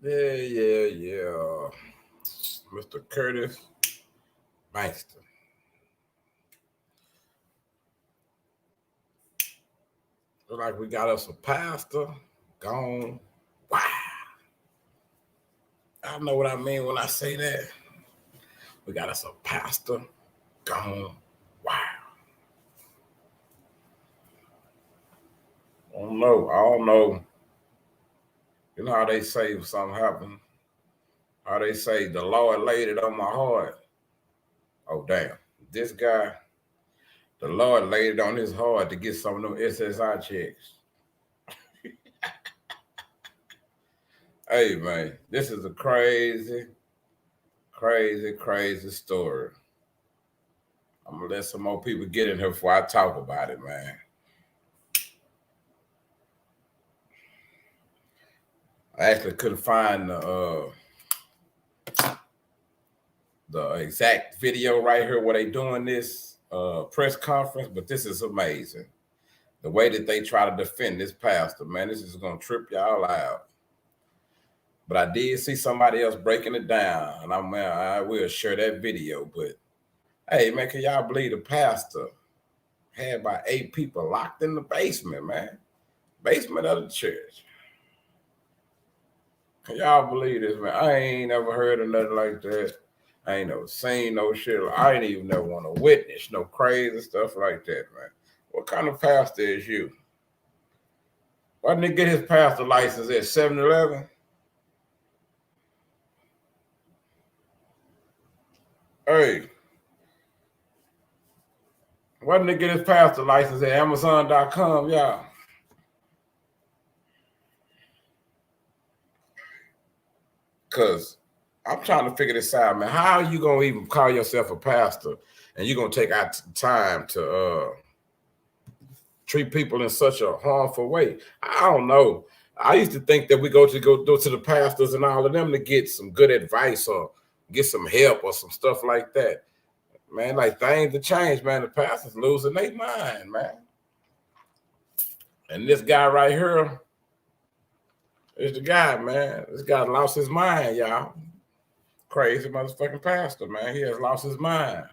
Yeah. Mr. Curtis Bankston. Look like we got us a pastor gone. Wow. I know what I mean when I say that. We got us a pastor gone. Wow. I don't know. You know how they say if something happened? How they say the Lord laid it on my heart. Oh damn. This guy, the Lord laid it on his heart to get some of them SSI checks. Hey man, this is a crazy story. I'm gonna let some more people get in here before I talk about it, man. I actually couldn't find the exact video right here where they doing this press conference, but this is amazing. The way that they try to defend this pastor, man, this is gonna trip y'all out. But I did see somebody else breaking it down, and I will share that video. But hey, man, can y'all believe the pastor had about 8 people locked in the basement, man? Basement of the church. Can y'all believe this, man? I ain't never heard of nothing like that. I ain't never seen no shit. I ain't even never want to witness no crazy stuff like that, man. What kind of pastor is you? Why didn't he get his pastor license at 7-Eleven? Hey, why didn't he get his pastor license at Amazon.com, y'all? Because I'm trying to figure this out, man. How are you going to even call yourself a pastor and you're going to take out time to treat people in such a harmful way? I don't know. I used to think that we go to the pastors and all of them to get some good advice or get some help or some stuff like that. Man, like things to change, man. The pastors losing their mind, man. And this guy right here is the guy, man. This guy lost his mind, y'all. Crazy motherfucking pastor, man. He has lost his mind.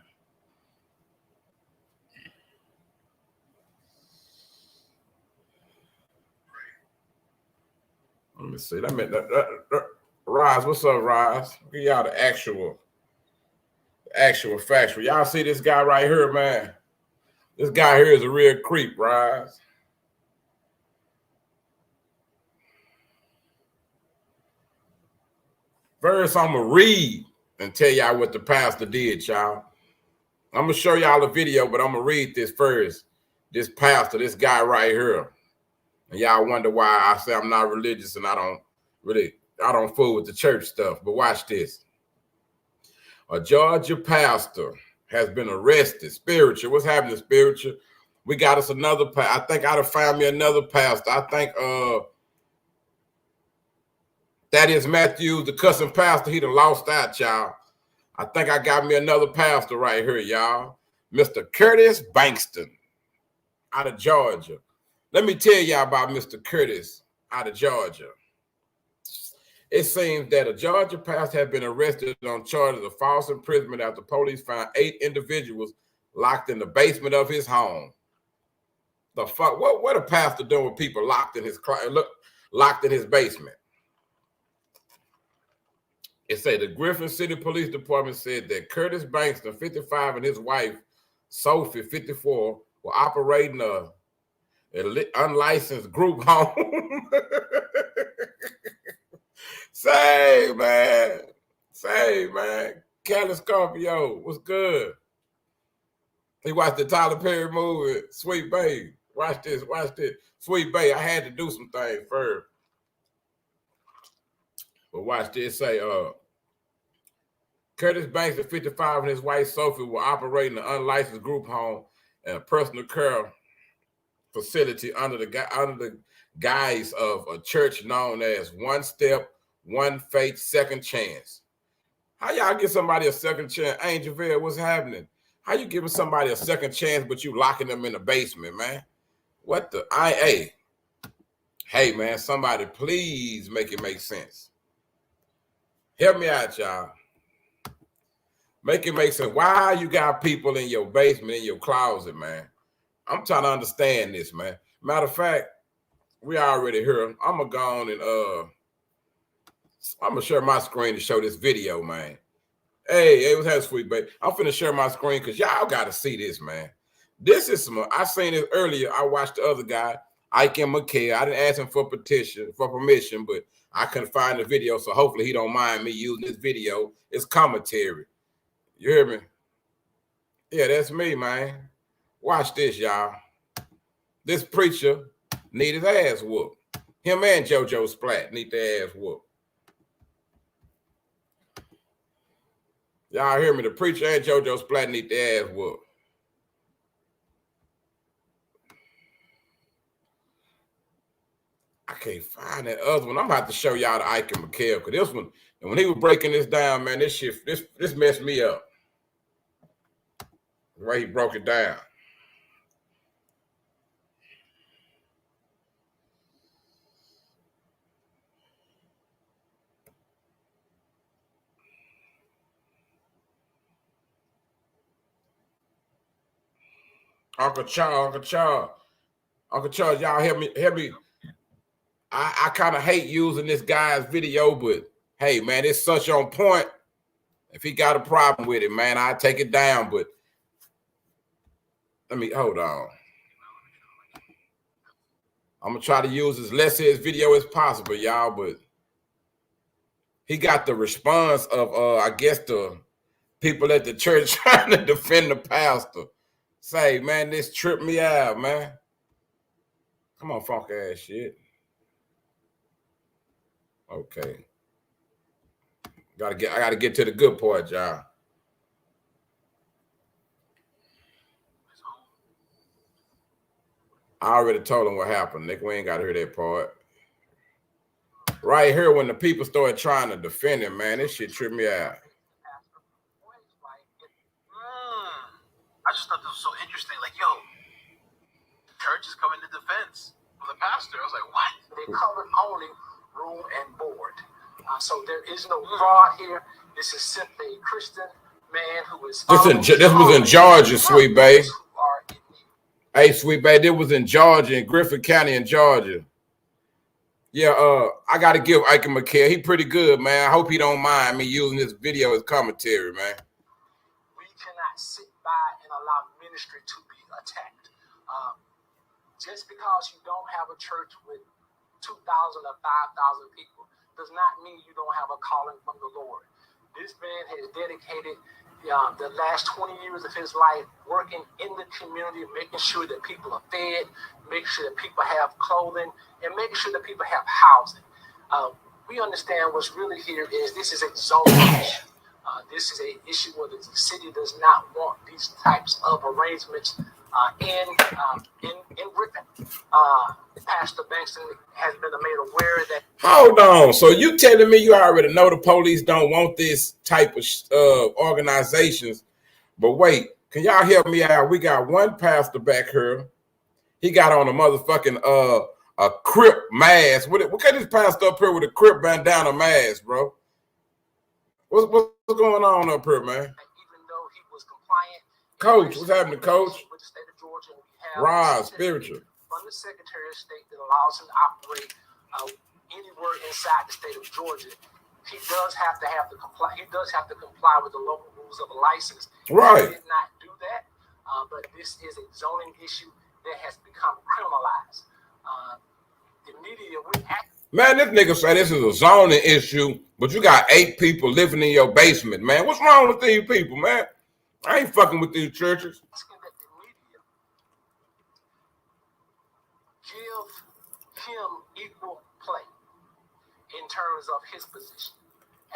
Let me see. Rise, what's up, Rise? Give y'all the actual factual. Y'all see this guy right here, man? This guy here is a real creep, Rise. First, I'm gonna read and tell y'all what the pastor did, y'all. I'm gonna show y'all a video, but I'm gonna read this first. This pastor, this guy right here. And y'all wonder why I say I'm not religious and I don't fool with the church stuff. But watch this. A Georgia pastor has been arrested. Spiritual. What's happening, spiritual? We got us another pastor. I think I'd have found me another pastor. I think that is Matthews, the cussing pastor. He done lost out, y'all. I think I got me another pastor right here, y'all. Mr. Curtis Bankston out of Georgia. Let me tell y'all about Mr. Curtis out of Georgia. It seems that a Georgia pastor had been arrested on charges of false imprisonment after police found 8 individuals locked in the basement of his home. The fuck? What a pastor doing with people locked in his basement? It said the Griffin City Police Department said that Curtis Bankston, 55, and his wife, Sophie, 54, were operating a unlicensed group home. Say, man. Cali Scorpio, what's good? He watched the Tyler Perry movie, Sweet Babe. Watch this. Sweet Babe, I had to do some things first. But watch this. Say, Curtis Banks, at 55, and his wife Sophie were operating an unlicensed group home and a personal care facility under the guise of a church known as One Step, One Faith, Second Chance. How y'all give somebody a second chance? Angel Vale, what's happening? How you giving somebody a second chance, but you locking them in the basement, man? What the? Hey, man, somebody please make it make sense. Help me out, y'all. Make it make sense. Why you got people in your basement, in your closet, man? I'm trying to understand this, man. Matter of fact, we already here. I'm gonna go on and I'm gonna share my screen to show this video, man. Hey, what's that, sweet baby? I'm finna share my screen because y'all gotta see this, man. This is some. I seen it earlier. I watched the other guy, Ike and McKay. I didn't ask him for permission, but I couldn't find the video, so hopefully he don't mind me using this video. It's commentary. You hear me? Yeah, that's me, man. Watch this, y'all. This preacher need his ass whooped. Him and JoJo Splat need their ass whooped. Y'all hear me? The preacher and JoJo Splat need their ass whooped. I can't find that other one. I'm about to show y'all the Ike and McKay, because this one, and when he was breaking this down, man, this shit, this messed me up. The way he broke it down. Uncle Charles, y'all help me. I kind of hate using this guy's video, but hey, man, it's such on point. If he got a problem with it, man, I take it down. But let me hold on. I'm gonna try to use as less of his video as possible, y'all. But he got the response of I guess the people at the church trying to defend the pastor. Say, man, this tripped me out, man. Come on, funk ass shit. Okay. I gotta get to the good part, y'all. I already told him what happened, Nick. We ain't gotta hear that part. Right here, when the people started trying to defend him, man, this shit tripped me out. I just thought this was so interesting. Like, yo, the church is coming to defense of the pastor. I was like, what? They covered only room and board. So there is no fraud here. This is simply a Christian man who is. This was in Georgia, Sweet Bay. Hey, Sweet Bay, this was in Georgia, in Griffin County in Georgia. Yeah, I got to give Ike McKay. He pretty good, man. I hope he don't mind me using this video as commentary, man. We cannot sit by and allow ministry to be attacked. Just because you don't have a church with 2,000 or 5,000 people does not mean you don't have a calling from the Lord. This man has dedicated the last 20 years of his life working in the community, making sure that people are fed, making sure that people have clothing, and making sure that people have housing. We understand what's really here is this is a zoning issue. This is an issue where the city does not want these types of arrangements in Griffin. Pastor Bankston has been made aware that. Hold on. So you telling me you already know the police don't want this type of organizations? But wait, can y'all help me out? We got one pastor back here. He got on a motherfucking a Crip mask. What kind of this pastor up here with a Crip bandana mask, bro? What's going on up here, man? Even though he was compliant. Coach, what's happening, Coach? With the state of Georgia, we have Rod, spiritual. From the Secretary of State that allows him to operate anywhere inside the state of Georgia. He does have to comply. He does have to comply with the local rules of a license. Right. He did not do that, but this is a zoning issue that has become criminalized. The media would act. Man, this nigga say this is a zoning issue, but you got 8 people living in your basement, man. What's wrong with these people, man? I ain't fucking with these churches. Give him equal play in terms of his position.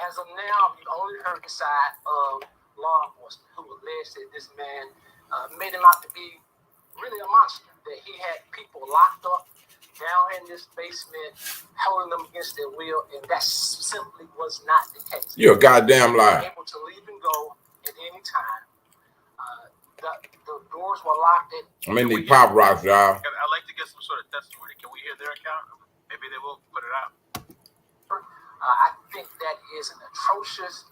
As of now, you only heard the side of law enforcement who alleged that this man made him out to be really a monster, that he had people locked up down in this basement, holding them against their will, and that simply was not the case. You're a goddamn liar. Able to leave and go at any time. The doors were locked. I'm in the pop rocks, y'all. I'd like to get some sort of testimony. Can we hear their account? Maybe they will put it out. I think that is is an atrocious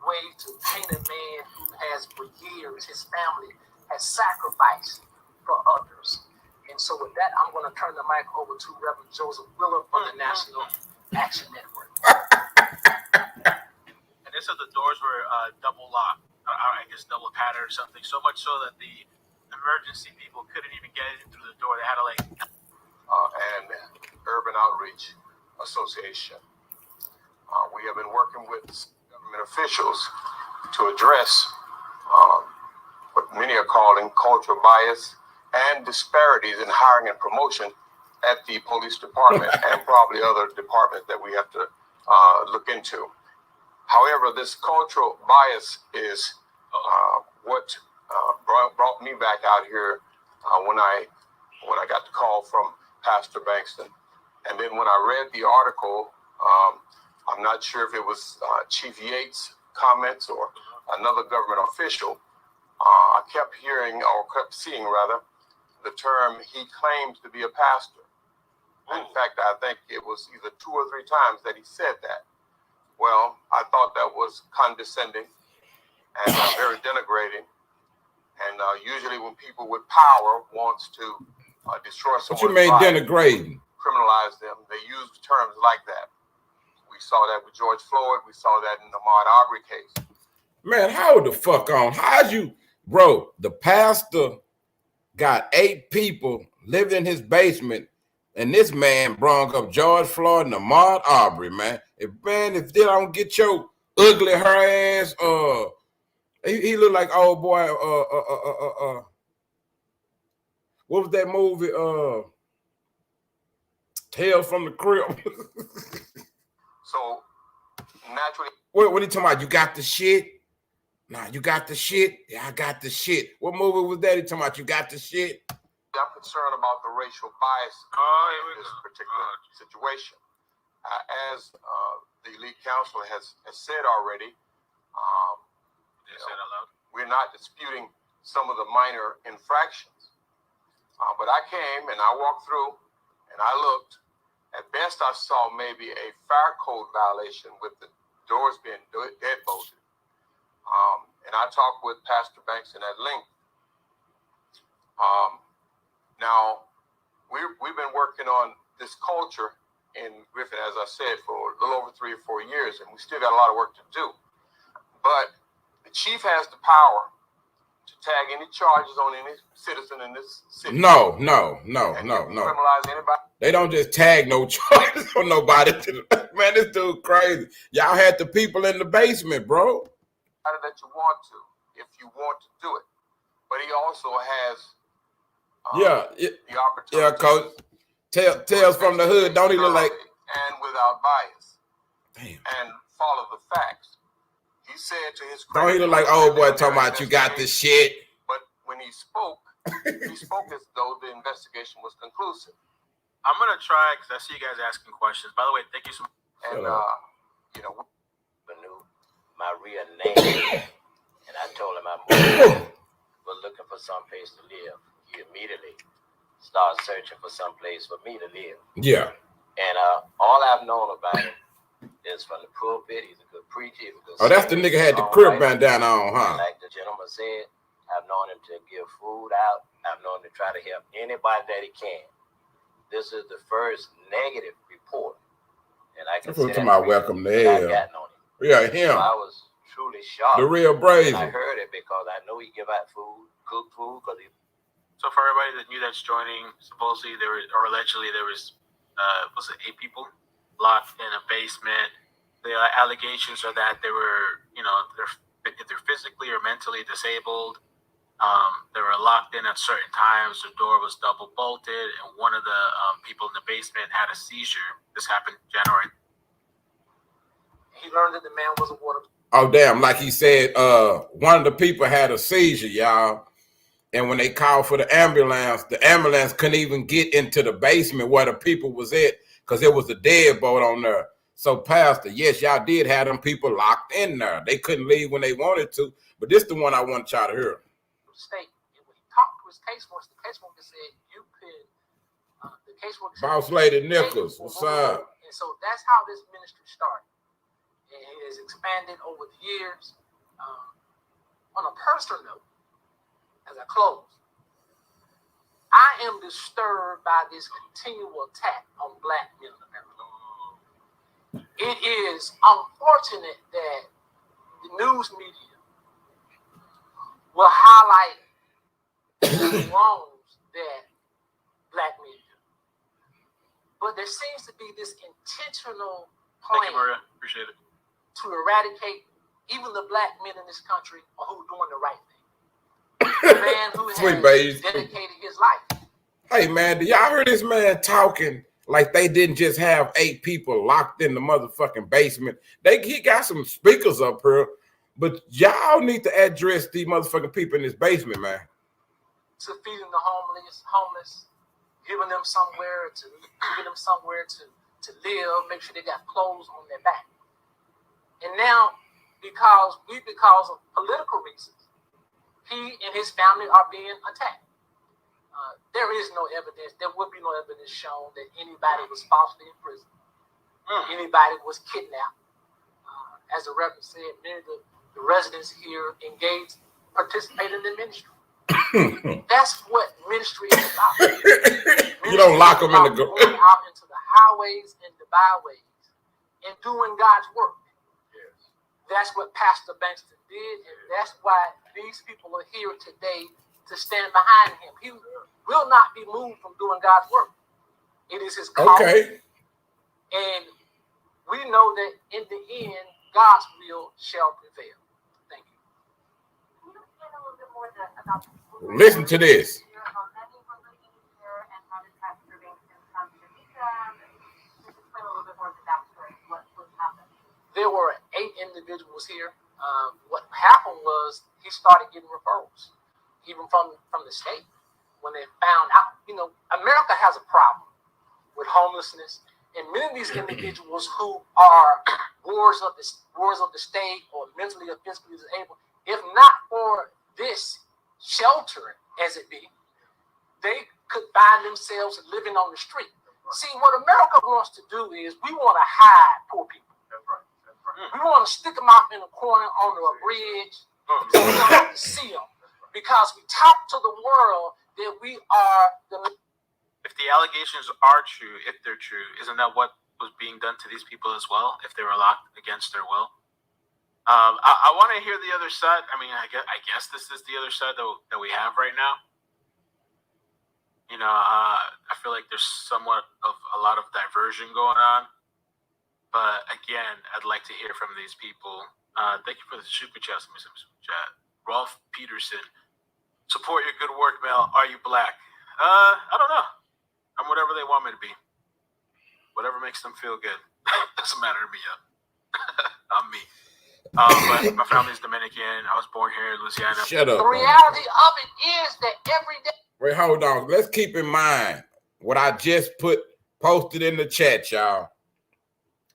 way to paint a man who has for years, his family has sacrificed for others. And so with that, I'm going to turn the mic over to Reverend Joseph Willer from the National Action Network. And they said the doors were double locked, I guess double patterned or something, so much so that the emergency people couldn't even get in through the door. They had to and Urban Outreach Association. We have been working with government officials to address what many are calling cultural bias and disparities in hiring and promotion at the police department and probably other departments that we have to look into. However, this cultural bias is what brought me back out here when I got the call from Pastor Bankston. And then when I read the article, I'm not sure if it was Chief Yates' comments or another government official. I kept hearing, or kept seeing rather, the term he claims to be a pastor. In fact, I think it was either 2 or 3 times that he said that. Well, I thought that was condescending and very denigrating. And usually when people with power wants to destroy someone's What you mean life, denigrating? criminalize them, they use terms like that. We saw that with George Floyd. We saw that in the Ahmaud Arbery case. Man, how the fuck on? How'd you, bro? The pastor got 8 people living in his basement, and this man brung up George Floyd and Ahmaud Arbery, man. If they don't get your ugly hair ass, he looked like old boy. What was that movie? Tales from the Crypt. So naturally, What he talking about? You got the shit? Nah, you got the shit? Yeah, I got the shit. What movie was that? He talking about you got the shit? I'm concerned about the racial bias in this particular situation. As the elite council has said already, we're not disputing some of the minor infractions. But I came and I walked through and I looked. At best, I saw maybe a fire code violation with the doors being deadbolted. And I talked with Pastor Bankston at length. Now, we've been working on this culture in Griffin, as I said, for a little over 3 or 4 years, and we still got a lot of work to do. But the chief has the power to tag any charges on any citizen in this city. No. Criminalize anybody. They don't just tag no charges on nobody. Man, this dude crazy. Y'all had the people in the basement, bro. That you want to, if you want to do it. But he also has the opportunity. Yeah, coach. Tales from the hood. Don't he look like? And without bias. Damn. And follow the facts. He said to his Don't he look like old boy talking about you got this shit? But when he spoke, he spoke as though the investigation was conclusive. I'm gonna try because I see you guys asking questions. By the way, thank you so much. And knew my real name, and I told him I was looking for some place to live. He immediately started searching for some place for me to live. Yeah. And all I've known about him is from the pulpit. He's a good preacher. He's a good Oh, that's the nigga had the crib bandana on, huh? Like the gentleman said, I've known him to give food out. I've known him to try to help anybody that he can. This is the first negative report, and I can say to my welcome to hell. Yeah, him. So I was truly shocked. The real brazen. I heard it because I know he give out food, cook food, because he. So for everybody that knew that's joining, supposedly there was, or allegedly there was 8 people locked in a basement. The allegations are that they were, they're either physically or mentally disabled. They were locked in at certain times. The door was double bolted, and one of the people in the basement had a seizure. This happened January. He learned that the man was a water. Oh, damn. Like he said, one of the people had a seizure, y'all. And when they called for the ambulance couldn't even get into the basement where the people was at because there was a deadbolt on there. So, Pastor, yes, y'all did have them people locked in there. They couldn't leave when they wanted to. But this is the one I want y'all to hear. State. And when he talked to his caseworker, the caseworker said, you could, the caseworker said, Boss Lady Nichols, what's up? And so that's how this ministry started. and it has expanded over the years. On a personal note, as I close, I am disturbed by this continual attack on Black men in America. It is unfortunate that the news media will highlight the wrongs that Black men do. But there seems to be this intentional Thank you, plan Maria. Appreciate it. to eradicate even the Black men in this country who are doing the right thing. The man who Sweet has baby. dedicated his life. Hey man, do y'all hear this man talking like they didn't just have 8 people locked in the motherfucking basement? He got some speakers up here, but y'all need to address these motherfucking people in this basement, man. To feeding the homeless, giving them somewhere to live, make sure they got clothes on their back. And now, because of political reasons, he and his family are being attacked. There is no evidence. There would be no evidence shown that anybody was falsely imprisoned. Anybody was kidnapped. As the Reverend said, many of the residents here participated in the ministry. That's what ministry is about. You don't lock them in the going out into the highways and the byways and doing God's work. Yes. That's what Pastor Bankston did, and that's why these people are here today to stand behind him. He will not be moved from doing God's work. It is his call. Okay. And we know that in the end, God's will shall prevail. Thank you. Can you explain a little bit more about the Listen to this. how many were living here and how did Pastor Bankston come to meet them? Just explain a little bit more of the backstory, what happened. There were 8 individuals here. What happened was he started getting referrals, even from the state, when they found out. You know, America has a problem with homelessness, and many of these individuals who are wards of the state or mentally or physically disabled, if not for this shelter, as it be, they could find themselves living on the street. See, what America wants to do is we want to hide poor people. That's right. That's right. We want to stick them out in a corner under a bridge so we don't have to see them, because we talk to the world that we are the. If the allegations are true, if they're true, isn't that what was being done to these people as well? If they were locked against their will, I want to hear the other side. I mean, I guess this is the other side that we have right now. You know, I feel like there's somewhat of a lot of diversion going on. But again, I'd like to hear from these people. Thank you for the super chat. Rolf Peterson, support your good work, Mel. Are you Black? I don't know. I'm whatever they want me to be. Whatever makes them feel good. Doesn't matter to me yet. I'm me. But my family's Dominican. I was born here in Louisiana. Shut up. The reality of it is that every day. Wait, hold on. Let's keep in mind what I just posted in the chat, y'all.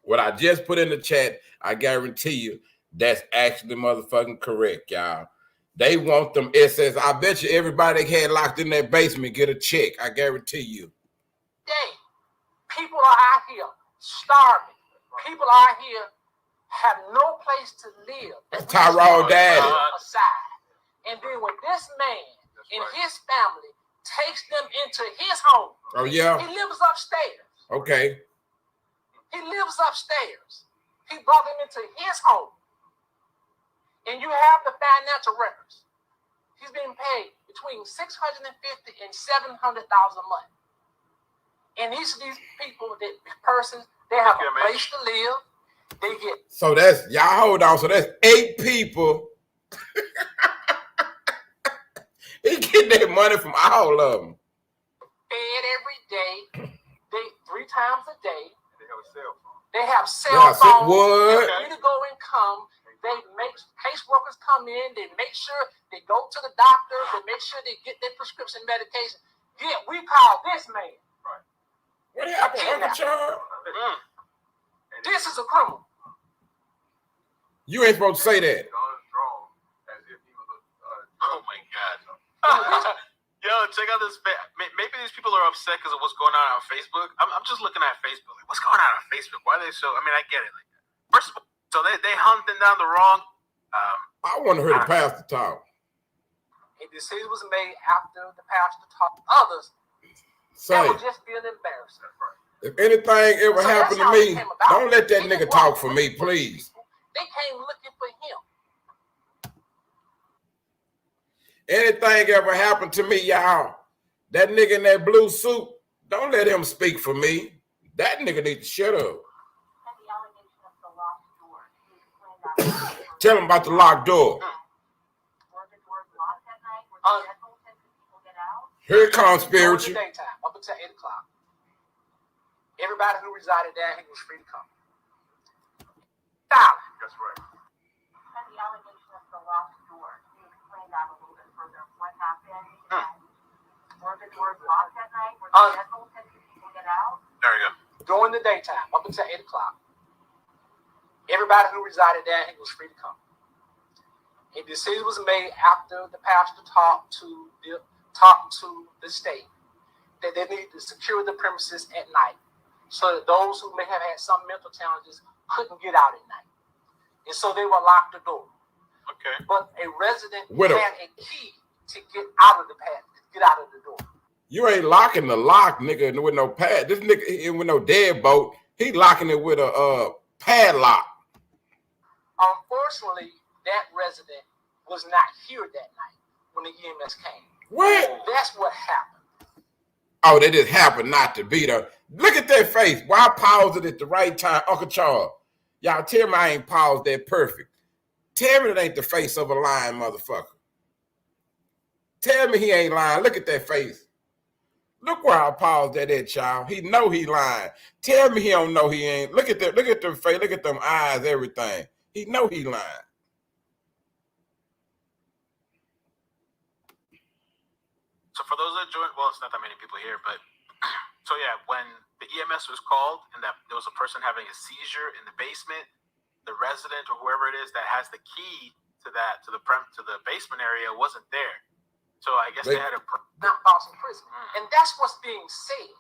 What I just put in the chat, I guarantee you that's actually motherfucking correct, y'all. They want them SS. I bet you everybody they had locked in their basement get a check. I guarantee you. People are out here starving. People out here have no place to live. That's Tyrone Daddy. Aside. And then when this man and his family takes them into his home, Oh, yeah? he lives upstairs. Okay. He lives upstairs. He brought them into his home. And you have the financial records. He's being paid between $650,000 and $700,000 a month. And these people, they have a place to live. They get. So that's, y'all hold on. So that's 8 people. He getting their money from all of them. Fed every day. They 3 times a day. They have a cell phone. They have cell phones. What? They're free to go and come. They make caseworkers come in. They make sure they go to the doctor. They make sure they get their prescription medication. Yeah, we call this man. Right. What happened, Uncle Charles? This is a criminal. You ain't supposed to say that. As if he was Oh my God. Yo, check out this. Maybe these people are upset because of what's going on Facebook. I'm just looking at Facebook. Like, what's going on Facebook? Why are they so? I mean, I get it. Like, first of all, So they hunting down the wrong. I want to hear the pastor talk. A decision was made after the pastor talked to others. Say, That would just be an embarrassment. if anything ever So happened that's to how it me, came about. don't let that They nigga didn't talk want for to me, look for these please. people. They came looking for him. Anything ever happened to me, y'all, that nigga in that blue suit, don't let him speak for me. That nigga need to shut up. And the allegation of the locked door. Can you explain that? Tell him about the locked door. Were the doors locked at night? Were the deadbolts and people get out? Here it comes, During the spiritual. daytime, up until 8 o'clock. Everybody who resided there, he was free to come. Silent. That's right. And the allegation of the locked door. Can you explain that a little bit further? What happened? Were the doors locked at night? Were the deadbolts and people get out? There you go. During the daytime, up until 8 o'clock. Everybody who resided there, he was free to come. A decision was made after the pastor talked to the state that they needed to secure the premises at night so that those who may have had some mental challenges couldn't get out at night. And so they would lock the door. Okay. But a resident Widow. had a key to get out of the door. You ain't locking the lock, nigga, with no pad. This nigga with no deadbolt, he locking it with a padlock. Unfortunately, that resident was not here that night when the EMS came. What? That's what happened. Oh, that just happened not to be there. Look at that face. Why I paused it at the right time? Uncle Charles, y'all tell me I ain't paused that perfect. Tell me that ain't the face of a lying motherfucker. Tell me he ain't lying. Look at that face. Look where I paused that at, child. He know he lying. Tell me he don't know he ain't. Look at that. Look at the face. Look at them eyes, everything. He know he lying. So for those that joined, well, it's not that many people here, but so yeah, when the EMS was called and that there was a person having a seizure in the basement, the resident or whoever it is that has the key to the basement area wasn't there. So I guess they had a Not Boston prison. And that's what's being said.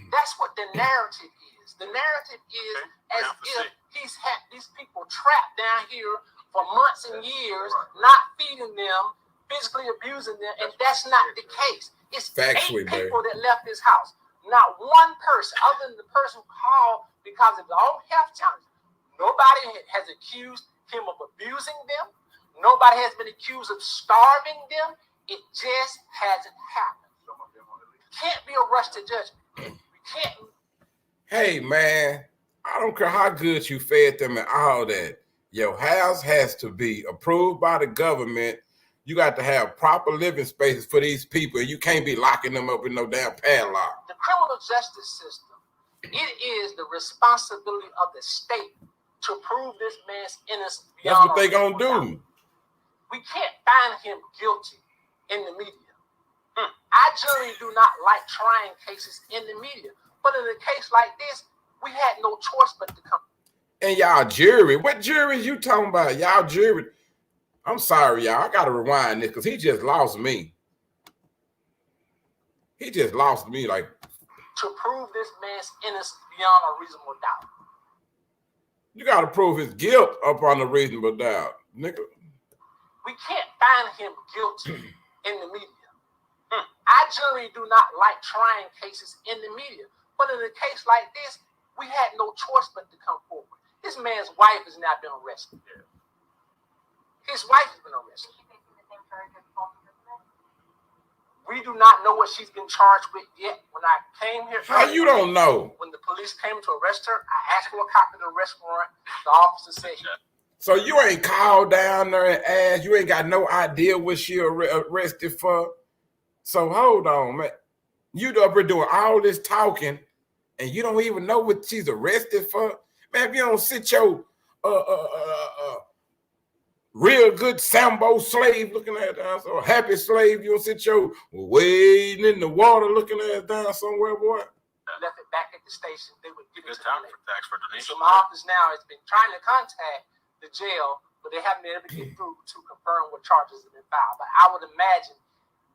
That's what the narrative is. The narrative is Okay, as now to if see. he's had these people trapped down here for months and years, not feeding them, physically abusing them, and that's not the case. It's Factually, 8 people that left his house. Not one person, other than the person who called because of his own health challenges. Nobody has accused him of abusing them. Nobody has been accused of starving them. It just hasn't happened. Can't be a rush to judgment. We can't. Hey, man, I don't care how good you fed them and all that. Your house has to be approved by the government. You got to have proper living spaces for these people. You can't be locking them up in no damn padlock. The criminal justice system, it is the responsibility of the state to prove this man's innocence. That's what they gonna do. We can't find him guilty in the media. I generally do not like trying cases in the media. But in a case like this, we had no choice but to come. And y'all jury, what jury you talking about? Y'all jury. I'm sorry, y'all. I gotta rewind this because he just lost me. He just lost me like To prove this man's innocence beyond a reasonable doubt. you gotta prove his guilt upon a reasonable doubt, nigga. We can't find him guilty in the media. I generally do not like trying cases in the media. But in a case like this, we had no choice but to come forward. This man's wife has now been arrested. His wife has been arrested. Is she facing the same charge as false imprisonment? We do not know what she's been charged with yet. When I came here, How you don't know? when the police came to arrest her, I asked for a copy of the arrest warrant. The officer said So you ain't called down there and asked. You ain't got no idea what she arrested for. So hold on, man. You up here doing all this talking, and you don't even know what she's arrested for. Man, if you don't sit your real good Sambo slave looking at down, so happy slave, you don't sit your wading in the water looking at down somewhere, boy. left it back at the station. They would give it good to time me. for tax for donation. So my office now has been trying to contact the jail, but they haven't been able to get through to confirm what charges have been filed. But I would imagine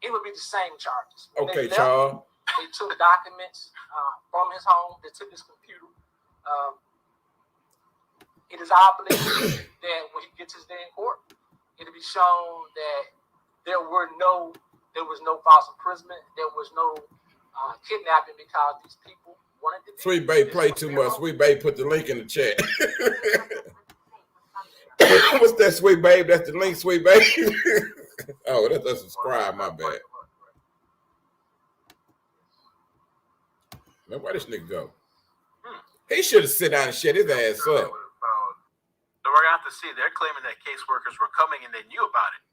it would be the same charges. When Okay, they left, Charles. They took documents from his home. They took his computer. It is our belief that when he gets his day in court, it'll be shown that there was no false imprisonment, there was no kidnapping because these people wanted to. Sweet Babe play too much. Sweet Babe put the link in the chat. What's that, Sweet Babe? That's the link, Sweet Babe. Oh, that's a subscribe. My bad. Man, where this nigga go? He should have sit down and shut his ass up. So we're gonna have to see. They're claiming that caseworkers were coming and they knew about it.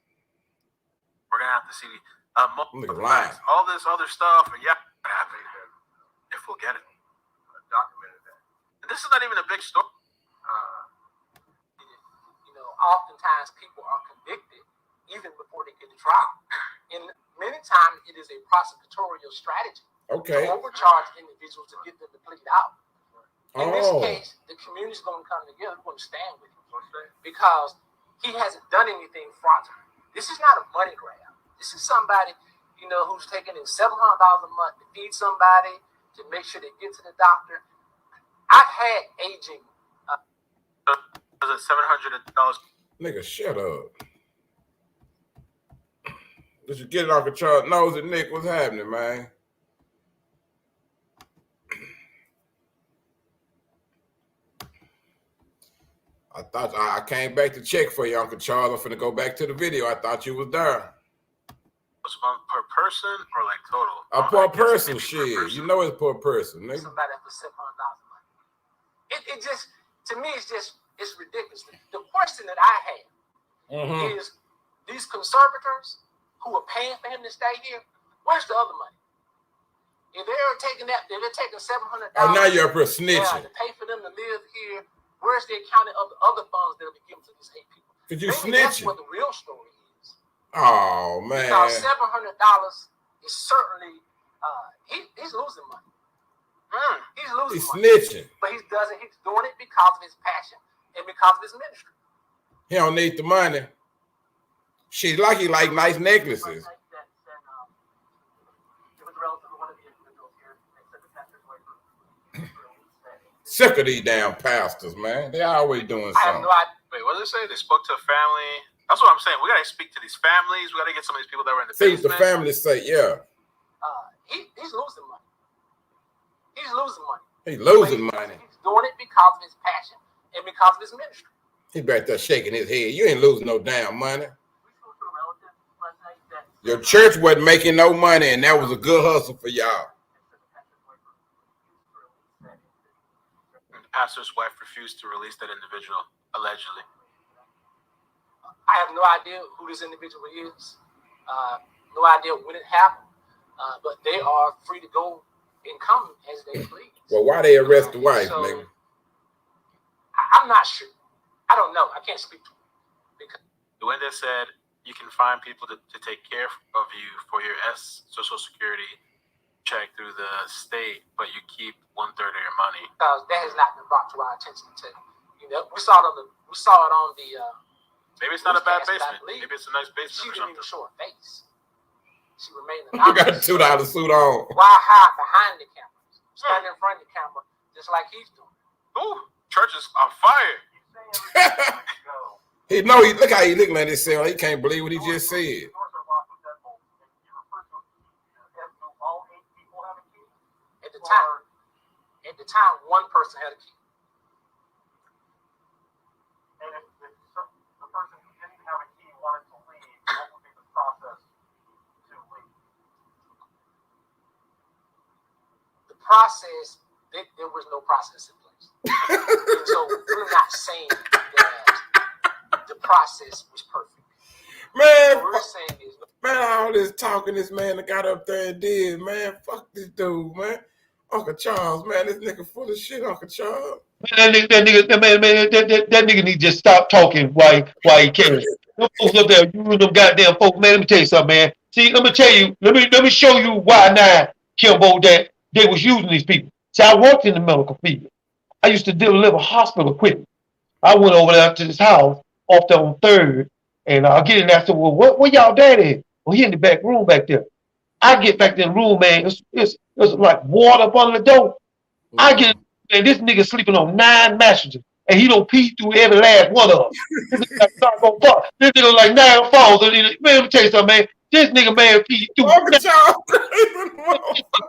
We're gonna have to see all this other stuff, and what happened if we'll get it documented. And this is not even a big story. Oftentimes people are convicted even before they get to trial, and many times it is a prosecutorial strategy to overcharge individuals to get them to plead out. In this case, the community's going to come together. We're going to stand with him because he hasn't done anything fraudulent. This is not a money grab. This is somebody, who's taking in $700 a month to feed somebody, to make sure they get to the doctor. I've had aging. Was it $700? Nigga, shut up. Did you get it off of Charles Nosey, Nick? What's happening, man? I thought I came back to check for you, Uncle Charles. I'm finna go back to the video. I thought you was there. Was per person or like total? A per person, shit. You know it's per person, nigga. Somebody for $700 a month. It just, to me, it's ridiculous. The question that I have is these conservators who are paying for him to stay here, where's the other money? If they're taking $700, oh, now you're up here snitching. To pay for them to live here, where's the accounting of the other funds that will be given to these 8 people? Because you snitching. That's what the real story is. Oh, man. Because $700 is certainly, he's losing money. He's losing money. Snitching. But he's doing it because of his passion and because of his ministry. He don't need the money. She's lucky like nice necklaces. Sick of these damn pastors, man. They always doing something. I have no idea. Wait, what did they say? They spoke to a family. That's what I'm saying. We gotta speak to these families. We gotta get some of these people that were in the basement. The family say, yeah. He's losing money. He's losing money. He's losing money. He's doing it because of his passion and because of his ministry. He back there shaking his head. You ain't losing no damn money. Your church wasn't making no money, and that was a good hustle for y'all. The pastor's wife refused to release that individual, allegedly. I have no idea who this individual is. No idea when it happened. But they are free to go and come as they please. Well, why they arrest the wife, nigga? I'm not sure. I don't know. I can't speak to it. Because Linda said you can find people to take care of you for your Social Security check through the state, but you keep 1/3 of your money. Because that has not been brought to our attention until we saw it on the. Maybe it's not a bad basement. Maybe it's a nice basement. She or didn't something. even show her face. She remained You got a anonymous. $2 suit on. Why hide behind the camera? Stand in front of the camera, just like he's doing. Ooh, church is on fire. He know he look how he looking at himself. He can't believe what he just said. At the time, one person had a key. And if the person who didn't have a key wanted to leave, what would be the process to leave? The process, there was no process in place. And so we're not saying that the process was perfect. Man, What we're saying is, man, all this talking this man that got up there and did, man. Fuck this dude, man. Uncle Charles, man, this nigga full of shit, Uncle Charles. That nigga need to just stop talking while he can. Them folks up there, you them goddamn folks, man. Let me tell you something, man. See, let me tell you, let me show you why now, Kimbo, that they was using these people. See, I worked in the medical field. I used to deliver hospital equipment. I went over there to this house off there on 3rd, and I get in there and I said, well, where y'all daddy? Well, he in the back room back there. I get back to the room, man. It's like water up under the door. I get, and this nigga sleeping on 9 mattresses and he don't pee through every last one of them. This nigga like Niagara Falls. Man, let me tell you something, man. This nigga, man, pee through. Uncle Charles,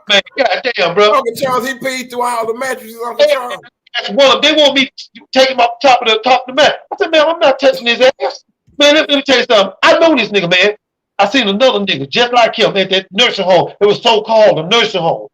Man, goddamn, bro. Uncle Charles, he peed through all the mattresses. Uncle Charles. That's one. They want me to take him off the top of the mat. I said, man, I'm not touching his ass. Man, let me tell you something. I know this nigga, man. I seen another nigga just like him at that nursing home. It was so called a nursing home.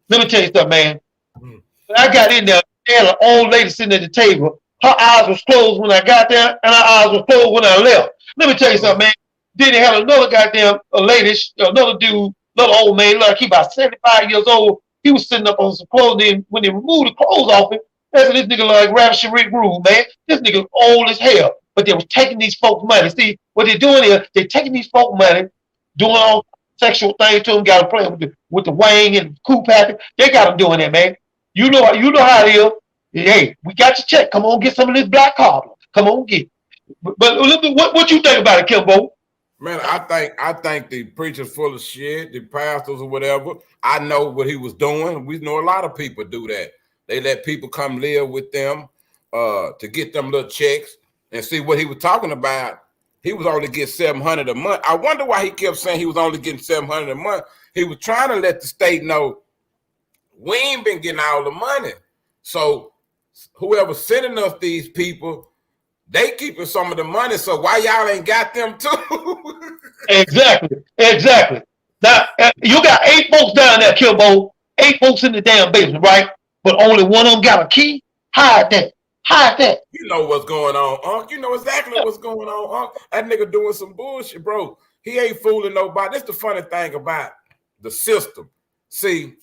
Let me tell you something, man. When I got in there, there was an old lady sitting at the table. Her eyes was closed when I got there, and her eyes were closed when I left. Let me tell you something, man. Then they had another goddamn lady, another dude, another old man, like he about 75 years old. He was sitting up on some clothes. Then when they removed the clothes off him, that's this nigga like Rav Sharik Rule, man. This nigga old as hell. But they was taking these folks' money. See, what they're doing is they're taking these folks' money, doing all sexual things to them, got them playing with the wang and the cool packet. They got them doing that, man. You know how it is. Hey, we got your check. Come on, get some of this black carbon. Come on, get it. But what you think about it, Kimbo? Man, I think the preacher's full of shit, the pastors or whatever. I know what he was doing. We know a lot of people do that. They let people come live with them to get them little checks. And see what he was talking about. He was only getting $700 a month. I wonder why he kept saying he was only getting $700 a month. He was trying to let the state know we ain't been getting all the money. So whoever's sending us these people, they keeping some of the money. So why y'all ain't got them too? Exactly. Now you got 8 folks down there, Kimbo. 8 folks in the damn basement, right? But only one of them got a key. Hide that. You know what's going on, Unc. You know exactly what's going on, Unc. That nigga doing some bullshit, bro. He ain't fooling nobody. That's the funny thing about the system. See,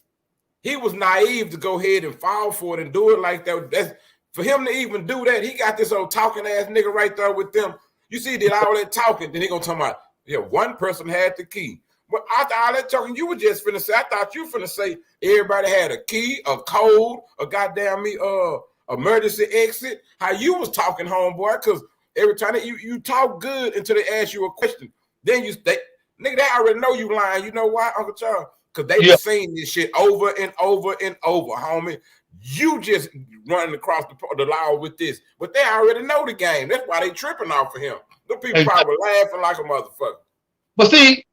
he was naive to go ahead and fall for it and do it like that. That's, for him to even do that, he got this old talking ass nigga right there with them. You see, he did all that talking, then he gonna talk about, yeah, one person had the key. But after all that talking, you were just finna say, I thought you finna say everybody had a key, a code, a goddamn emergency exit. How you was talking, homeboy, because every time that you talk good until they ask you a question, then nigga, they already know you lying. You know why, Uncle Charles? Because they been saying this shit over and over and over, homie. You just running across the law with this, but they already know the game. That's why they tripping off of him. The people probably laughing like a motherfucker. But see,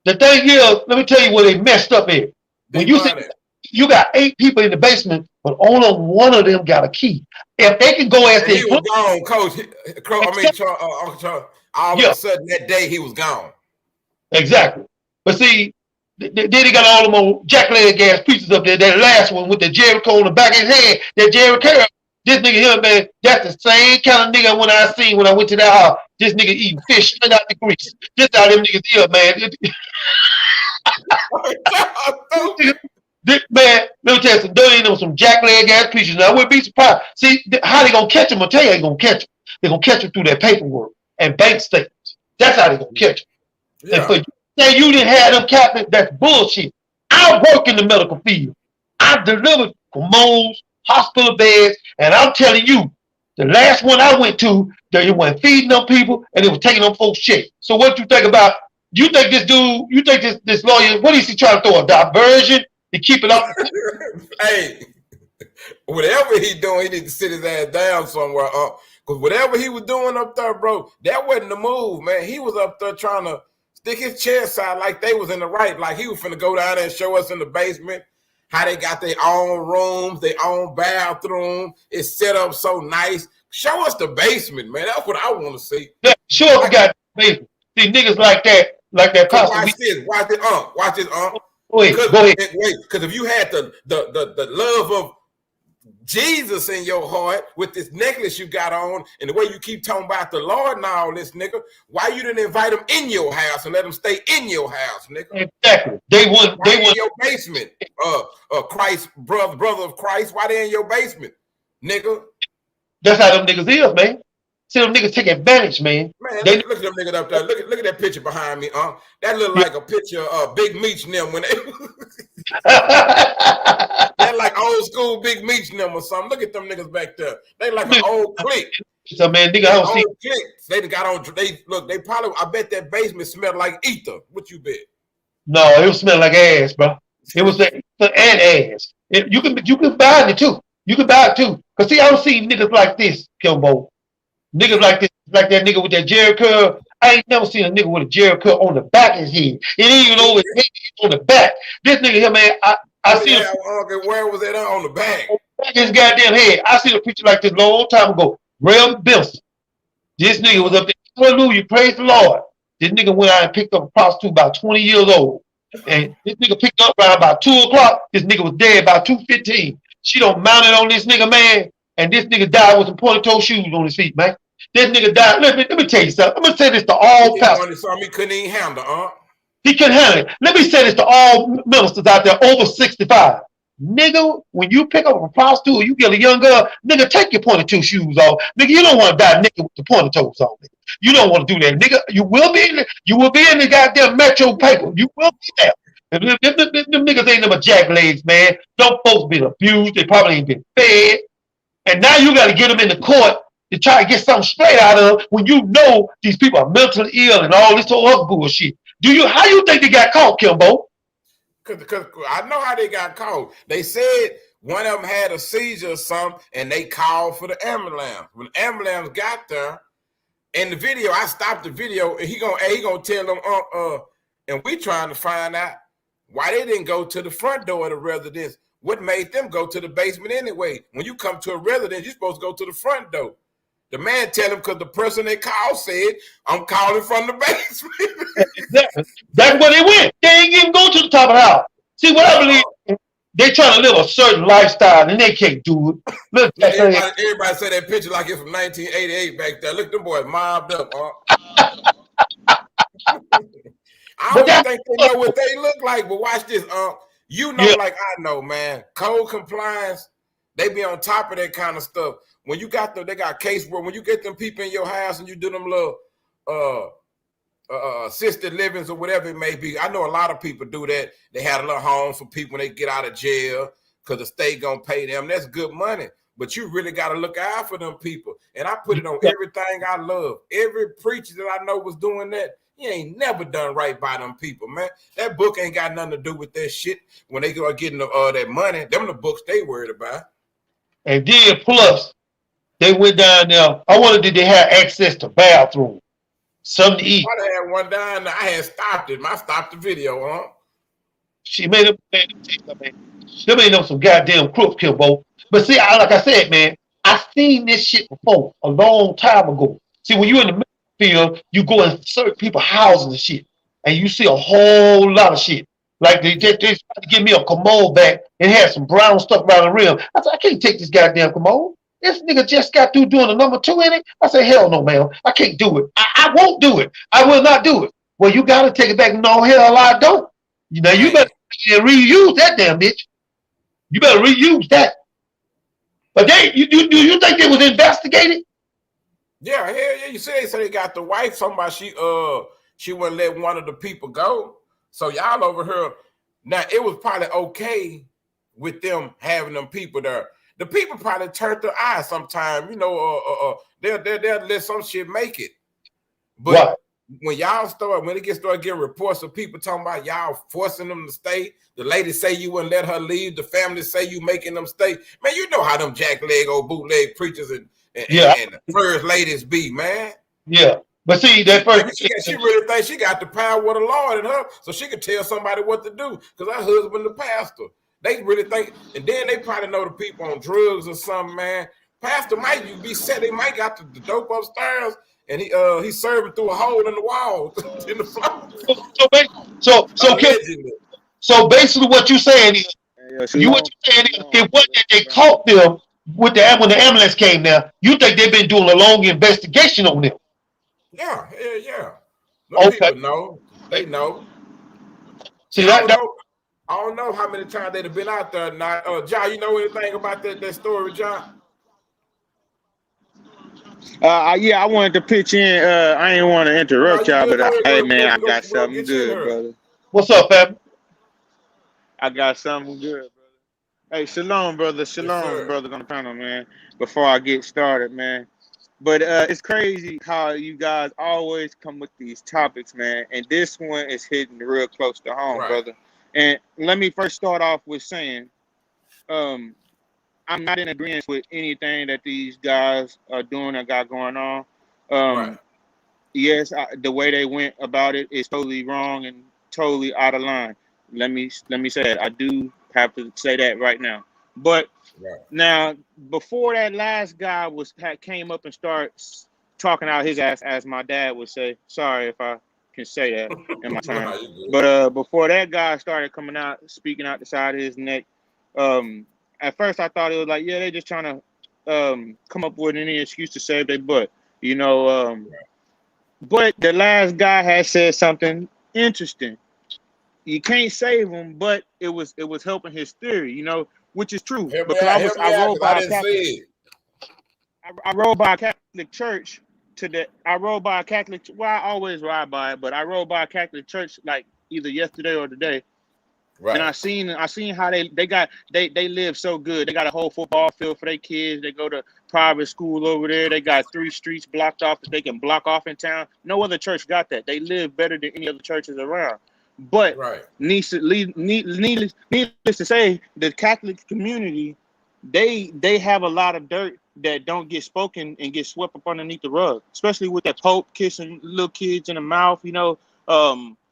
the thing is, let me tell you where they messed up at. When you say you got 8 people in the basement, but only one of them got a key. If they can go as they was gone, Coach. Uncle Charles. All of a sudden that day he was gone. Exactly. But see, then they got all them old jackleg ass pieces up there. That last one with the Jericho on the back of his head, that Jericho. This nigga here, man, that's the same kind of nigga when I seen when I went to that house. This nigga eating fish straight out the grease. Just how them niggas here, man. Man, let me tell you some dirty, some jackleg ass pieces. Now I wouldn't be surprised. See how they gonna catch him? I'll tell you how they gonna catch him. They're gonna catch him through their paperwork and bank statements. That's how they gonna catch him. Yeah. And for you say you didn't have them captain, that's bullshit. I work in the medical field. I delivered commodes, hospital beds, and I'm telling you, the last one I went to, they went feeding them people and they was taking them folks shit. So what you think about? You think this dude? You think this lawyer? What is he trying to throw a diversion to keep it up? Hey, whatever he doing, he need to sit his ass down somewhere. Because whatever he was doing up there, bro, that wasn't the move, man. He was up there trying to stick his chest out like they was in the right, like he was finna go down there and show us in the basement how they got their own rooms, their own bathroom. It's set up so nice. Show us the basement, man. That's what I want to see. Yeah, sure, we got the basement. See niggas like that. Watch this, watch this, Go ahead. Wait, because if you had the love of Jesus in your heart with this necklace you got on and the way you keep talking about the Lord and all this, nigga, why you didn't invite them in your house and let them stay in your house, nigga? Exactly. They want in your basement. Christ, brother of Christ, why they in your basement, nigga? That's how them niggas is, man. See them niggas take advantage, man. Man, look at them niggas up there. Look at that picture behind me, That look like a picture of Big Meech and them when they they're like old school Big Meech and them or something. Look at them niggas back there. They like an old clique. So man, nigga, I don't see cliques. They got on. They probably. I bet that basement smelled like ether. What you bet? No, it was smell like ass, bro. It was ether and ass. You can buy it too. You can buy it too. Cause see, I don't see niggas like this, Kimbo. Niggas like this, like that nigga with that Jerry curl. I ain't never seen a nigga with a Jerry curl on the back of his head. It ain't even over his head, it's on the back. This nigga here, man, I see him Okay, where was that on the back? on the back of his goddamn head. I seen a picture like this a long time ago. Rev Benson. This nigga was up there. Hallelujah, praise the Lord. This nigga went out and picked up a prostitute about 20 years old. And this nigga picked up around about 2 o'clock. This nigga was dead about 2:15. She don't mount it on this nigga, man. And this nigga died with some pointed toe shoes on his feet, man. This nigga died. Let me tell you something. I'm gonna say this to all pastors. Something he couldn't even handle, He couldn't handle it. Let me say this to all ministers out there over 65. Nigga, when you pick up a prostitute, you get a young girl, nigga, take your pointed toe shoes off. Nigga, you don't want to die naked with the pointed toes on. Nigga. You don't want to do that, nigga. You will be in the goddamn Metro paper. You will be there. And them niggas ain't never jack legs, man. Them folks been abused. They probably ain't been fed. And now you got to get them in the court to try to get something straight out of them when you know these people are mentally ill and all this other bullshit. How you think they got caught, Kimbo? Because I know how they got caught. They said one of them had a seizure or something, and they called for the ambulance. When the ambulance got there, in the video, I stopped the video, and he gonna tell them, and we trying to find out why they didn't go to the front door of the residence. What made them go to the basement anyway? When you come to a residence, you're supposed to go to the front door. The man tell him because the person they called said, I'm calling from the basement. That's where they went. They ain't even go to the top of the house. See, what I believe, they trying to live a certain lifestyle and they can't do it. Look, everybody say that picture like it's from 1988 back there. Look, them boys mobbed up. I don't think they know what they look like, but watch this. You know, like I know, man. Code compliance, they be on top of that kind of stuff. When you got they got case where when you get them people in your house and you do them little assisted livings or whatever it may be. I know a lot of people do that. They had a little home for people when they get out of jail because the state gonna pay them. That's good money. But you really got to look out for them people. And I put it on everything I love. Every preacher that I know was doing that. He ain't never done right by them people, man. That book ain't got nothing to do with that shit. When they go getting that money, them the books they worried about. And then plus, they went down there. I wonder did they have access to bathroom, something to eat. I had one down there. I had stopped it. I stopped the video, She made them ain't know some goddamn crooks, Kimbo. But see, like I said, man, I seen this shit before a long time ago. See, when you in the field, you go and search people's houses and shit, and you see a whole lot of shit. Like they tried to give me a commode back and had some brown stuff around the rim. I said, I can't take this goddamn commode. This nigga just got through doing a number 2 in it. I said, hell no, man. I can't do it. I won't do it. I will not do it. Well, you got to take it back. No, hell, I don't. You know, you better reuse that damn bitch. You better reuse that. But you think they was investigated? Yeah, hell yeah. You say they got the wife. Somebody she wouldn't let one of the people go. So y'all over here. Now it was probably okay with them having them people there. The people probably turned their eyes sometime. You know, they'll let some shit make it. But when y'all when it start getting reports of people talking about y'all forcing them to stay, the lady say you wouldn't let her leave, the family say you making them stay. Man, you know how them jackleg old bootleg preachers and first ladies be, man. Yeah. But see, that first she really thinks she got the power of the Lord in her, so she could tell somebody what to do. Because her husband the pastor. They really think, and then they probably know the people on drugs or something, man. Pastor might be set, they might got the dope upstairs. And he's serving through a hole in the wall in the floor. So basically, what you saying is, it wasn't that they caught them with when the ambulance came there. You think they've been doing a long investigation on them? Yeah. Okay. People know. They know. See, I don't know how many times they've been out there. Now, John, you know anything about that story, John? Yeah, I wanted to pitch in. I didn't want to interrupt y'all, but hey, man, I got something good, brother. What's up, fam? I got something good, brother. Hey, shalom, brother. Shalom, brother, on the panel, man. Before I get started, man. But it's crazy how you guys always come with these topics, man. And this one is hitting real close to home, brother. And let me first start off with saying, I'm not in agreement with anything that these guys are doing or got going on. Right. Yes, the way they went about it is totally wrong and totally out of line. Let me say that. I do have to say that right now. But Right. now, before that last guy came up and started talking out his ass, as my dad would say. Sorry if I can say that in my time. Nah, you good. But before that guy started coming out, speaking out the side of his neck, at first I thought it was like, yeah, they're just trying to come up with any excuse to save their butt, you know. But the last guy had said something interesting. You can't save him, but it was helping his theory, you know, which is true. Help me Because out, I rode 'cause by I a didn't Catholic. see it. I rode by a Catholic church I rode by a Catholic. Well, I always ride by it, but I rode by a Catholic church like either yesterday or today, Right. and I seen how they live so good. They got a whole football field for their kids. They go to private school over there. They got 3 streets blocked off that they can block off in town. No other church got that. They live better than any other churches around. But Right. needless to say, the Catholic community, they have a lot of dirt that don't get spoken and get swept up underneath the rug, especially with that Pope kissing little kids in the mouth, you know,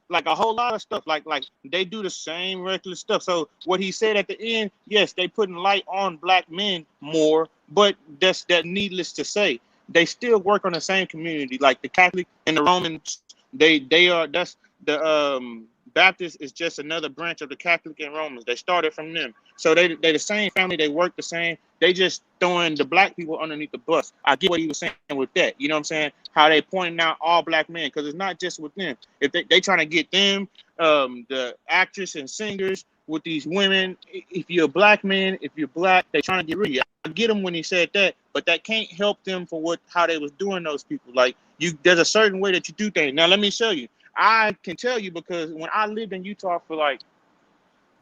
like a whole lot of stuff. Like they do the same reckless stuff. So what he said at the end, yes, they putting light on black men more, but that's needless to say. They still work on the same community, like the Catholic and the Romans. That's the Baptist is just another branch of the Catholic and Romans. They started from them. So they the same family, they work the same. They just throwing the black people underneath the bus. I get what he was saying with that. You know what I'm saying? How they pointing out all black men, because it's not just with them. If they trying to get them, the actress and singers with these women. If you're a black man, if you're black, they trying to get rid of you. I get him when he said that, but that can't help them for how they was doing those people. Like there's a certain way that you do things. Now let me show you. I can tell you because when I lived in Utah for like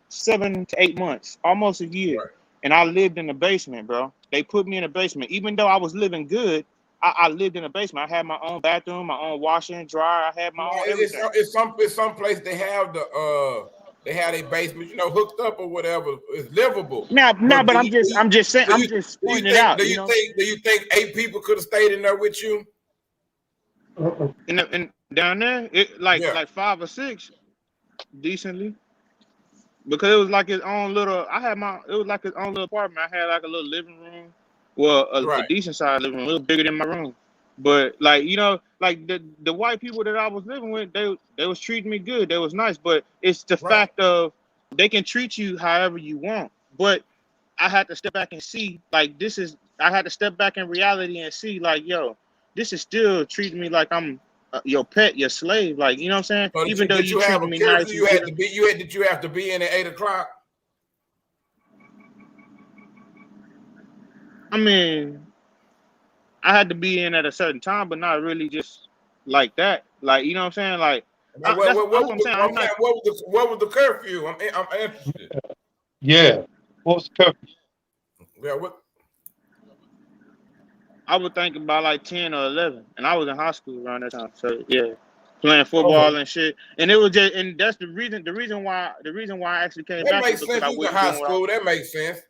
7 to 8 months, almost a year, Right. and I lived in the basement, bro. They put me in a basement. Even though I was living good, I lived in a basement. I had my own bathroom, my own washer and dryer. I had my own everything. It's some place they have they have a basement, you know, hooked up or whatever. It's livable. But I'm just saying. I'm just pointing it out. Do you think 8 people could have stayed in there with you? And down there, like 5 or 6, decently, because it was like his own little. It was like his own little apartment. I had like a little living room, well, a decent sized living room, a little bigger than my room. But like like the white people that I was living with, they was treating me good. They was nice, but it's the fact of they can treat you however you want. But I had to step back and see, like I had to step back in reality and see, like, yo, this is still treating me like I'm your pet, your slave. Like, you know what I'm saying? So even though you treating me nice, did you have to be in at 8 o'clock? I mean, I had to be in at a certain time, but not really just like that. Like, you know what I'm saying? Like, what was the curfew? I'm interested. Yeah. What was the curfew? Yeah, what? I would think about like 10 or 11, and I was in high school around that time. So yeah, playing football and shit. And it was just, and that's the reason why I actually came back. That makes sense. You was in high school. That makes sense.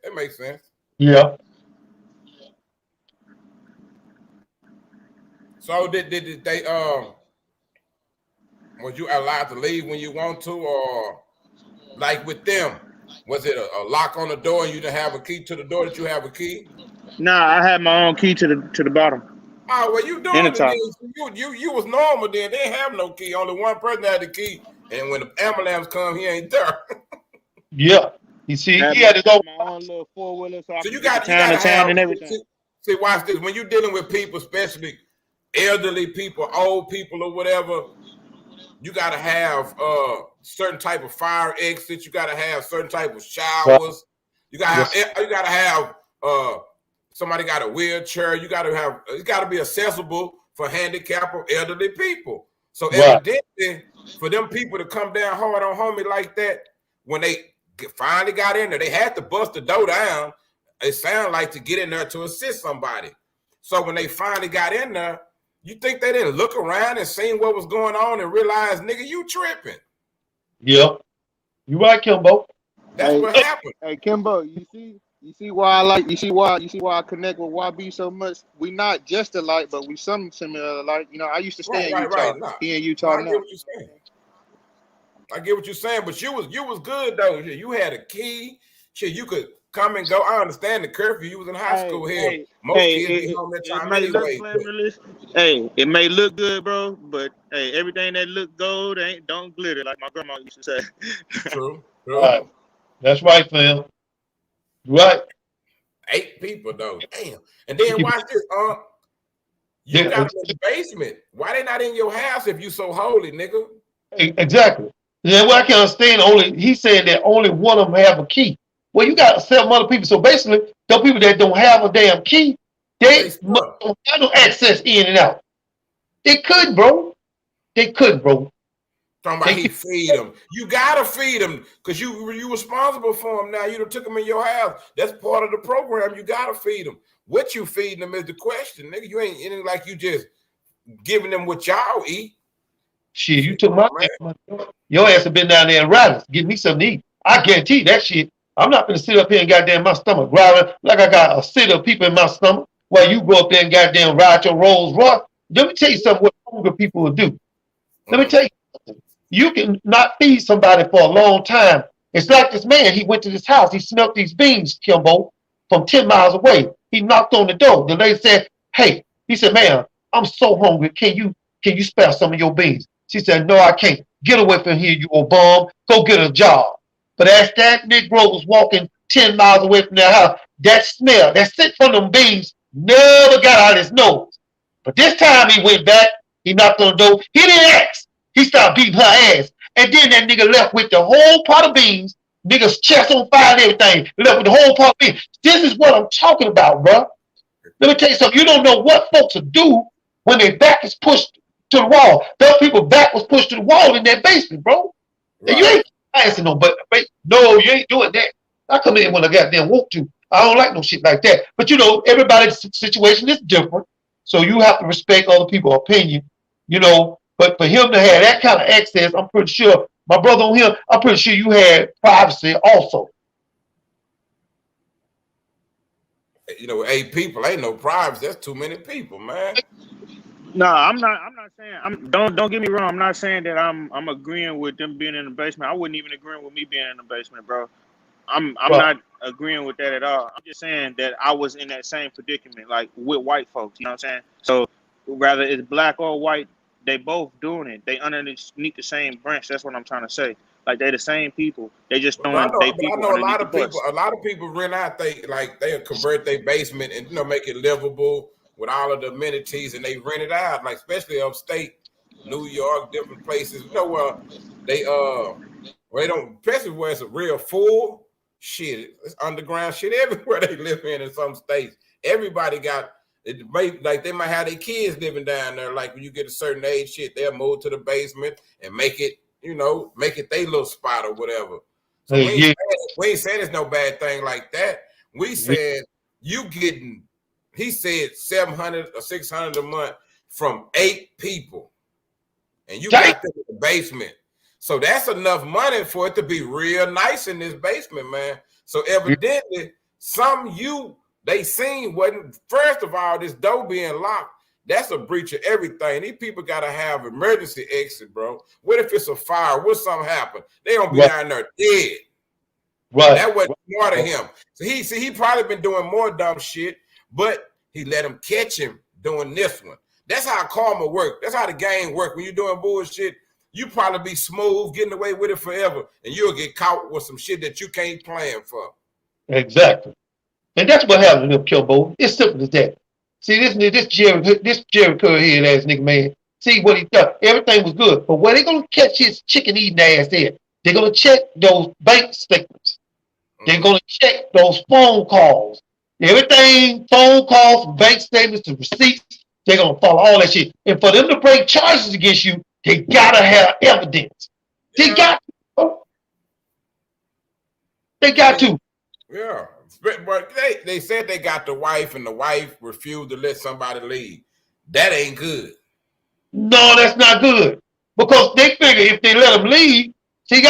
Yeah. So did they was you allowed to leave when you want to, or like with them, was it a lock on the door and you didn't have a key to the door? Did you have a key? Nah, I had my own key to the bottom. Oh, well, you doing it? You was normal then. They didn't have no key. Only one person had the key, and when the ambulance come, he ain't there. Yeah, you see, he had to go. My own little 4-wheeler, so you got to have and everything. See, watch this. When you're dealing with people, especially elderly people, old people, or whatever, you got to have certain type of fire exits. You got to have certain type of showers. You got to have somebody got a wheelchair. You got to have. It's got to be accessible for handicapped or elderly people. So evidently, for them people to come down hard on homie like that, when they finally got in there, they had to bust the door down. It sounded like to get in there to assist somebody. So when they finally got in there, you think they didn't look around and seen what was going on and realize, nigga, you tripping? Yeah, you right, Kimbo. That's what happened. Hey, Kimbo, you see, You see why I like. You see why I connect with YB so much. We not just alike, but we some similar alike. You know, I used to stay in Utah. Nah, He in no, Utah I get now. what you're saying. I get what you're saying, but you was good though. You had a key. Shit, you could come and go. I understand the curfew. You was in high school here. Most kids be home that it time may look anyway. glamorous. Hey, it may look good, bro, but hey, everything that look gold don't glitter, like my grandma used to say. True. Right. That's right, fam. Right. 8 people though. Damn. And then watch this. You got them in the basement. Why they not in your house if you so holy, nigga? Exactly. Yeah, well, I can understand. He said that only one of them have a key. Well, you got 7 other people. So basically, those people that don't have a damn key, they don't have no access in and out. They could, bro. Talking about he feed them. You gotta feed them because you responsible for them now. You done took them in your house. That's part of the program. You gotta feed them. What you feeding them is the question, nigga. You ain't like you just giving them what y'all eat. Shit, you took my your ass have been down there in Riders. Give me something to eat. I guarantee you that shit. I'm not gonna sit up here and goddamn my stomach growling like I got a sit of people in my stomach while you go up there and goddamn ride your Rolls Royce. Let me tell you something what hungry people will do. Let me tell you something. You can not feed somebody for a long time. It's like this man, he went to this house, he smelt these beans, Kimbo, from 10 miles away. He knocked on the door. The lady said, hey, he said, man, I'm so hungry. Can you spare some of your beans? She said, no, I can't. Get away from here, you old bum. Go get a job. But as that Negro was walking 10 miles away from their house, that smell, that scent from them beans never got out of his nose. But this time he went back, he knocked on the door, he didn't ask. He started beating her ass. And then that nigga left with the whole pot of beans, nigga's chest on fire and everything, left with the whole pot of beans. This is what I'm talking about, bro. Let me tell you something. You don't know what folks will do when their back is pushed to the wall. Those people back was pushed to the wall in their basement, bro. Right. And you ain't asking no, but no, you ain't doing that. I come in when I goddamn want to. I don't like no shit like that. But you know, everybody's situation is different. So you have to respect other people's opinion, you know. But for him to have that kind of access, I'm pretty sure, my brother on him, I'm pretty sure you had privacy also. You know, 8 people ain't no privacy. That's too many people, man. No, I'm not saying. Don't get me wrong. I'm not saying that I'm agreeing with them being in the basement. I wouldn't even agree with me being in the basement, bro. I'm not agreeing with that at all. I'm just saying that I was in that same predicament, like with white folks. You know what I'm saying? So whether it's black or white, they both doing it. They underneath the same branch. That's what I'm trying to say. Like they the same people. They just throwing they people underneath the bus. A lot of people rent out. They'll convert their basement and make it livable with all of the amenities, and they rent it out. Like especially upstate New York, different places. You know where they don't, especially where it's a real full shit. It's underground shit everywhere they live in some states. Everybody got. Like they might have their kids living down there. Like when you get a certain age, shit, they'll move to the basement and make it their little spot or whatever. So we ain't saying it's no bad thing like that. We said you getting, he said 700 or 600 a month from 8 people, and you got them in the basement. So that's enough money for it to be real nice in this basement, man. So evidently, they seen wasn't, first of all, this door being locked, that's a breach of everything. These people got to have emergency exit, bro. What if it's a fire? What something happen? They don't be down there dead. Right. That wasn't smart of him. So he probably been doing more dumb shit, but he let him catch him doing this one. That's how karma work. That's how the game work. When you're doing bullshit, you probably be smooth, getting away with it forever, and you'll get caught with some shit that you can't plan for. Exactly. And that's what happened to them, Kilbo. It's simple as that. See, this Jerry Curry head ass nigga, man. See what he done. Everything was good. But where they gonna catch his chicken eating ass at? They're gonna check those bank statements. They're gonna check those phone calls. Everything, phone calls, bank statements, and receipts, they're gonna follow all that shit. And for them to bring charges against you, they gotta have evidence. They got to. They got to. Yeah. But they said they got the wife, and the wife refused to let somebody leave. That ain't good. No, that's not good. Because they figure if they let them leave, they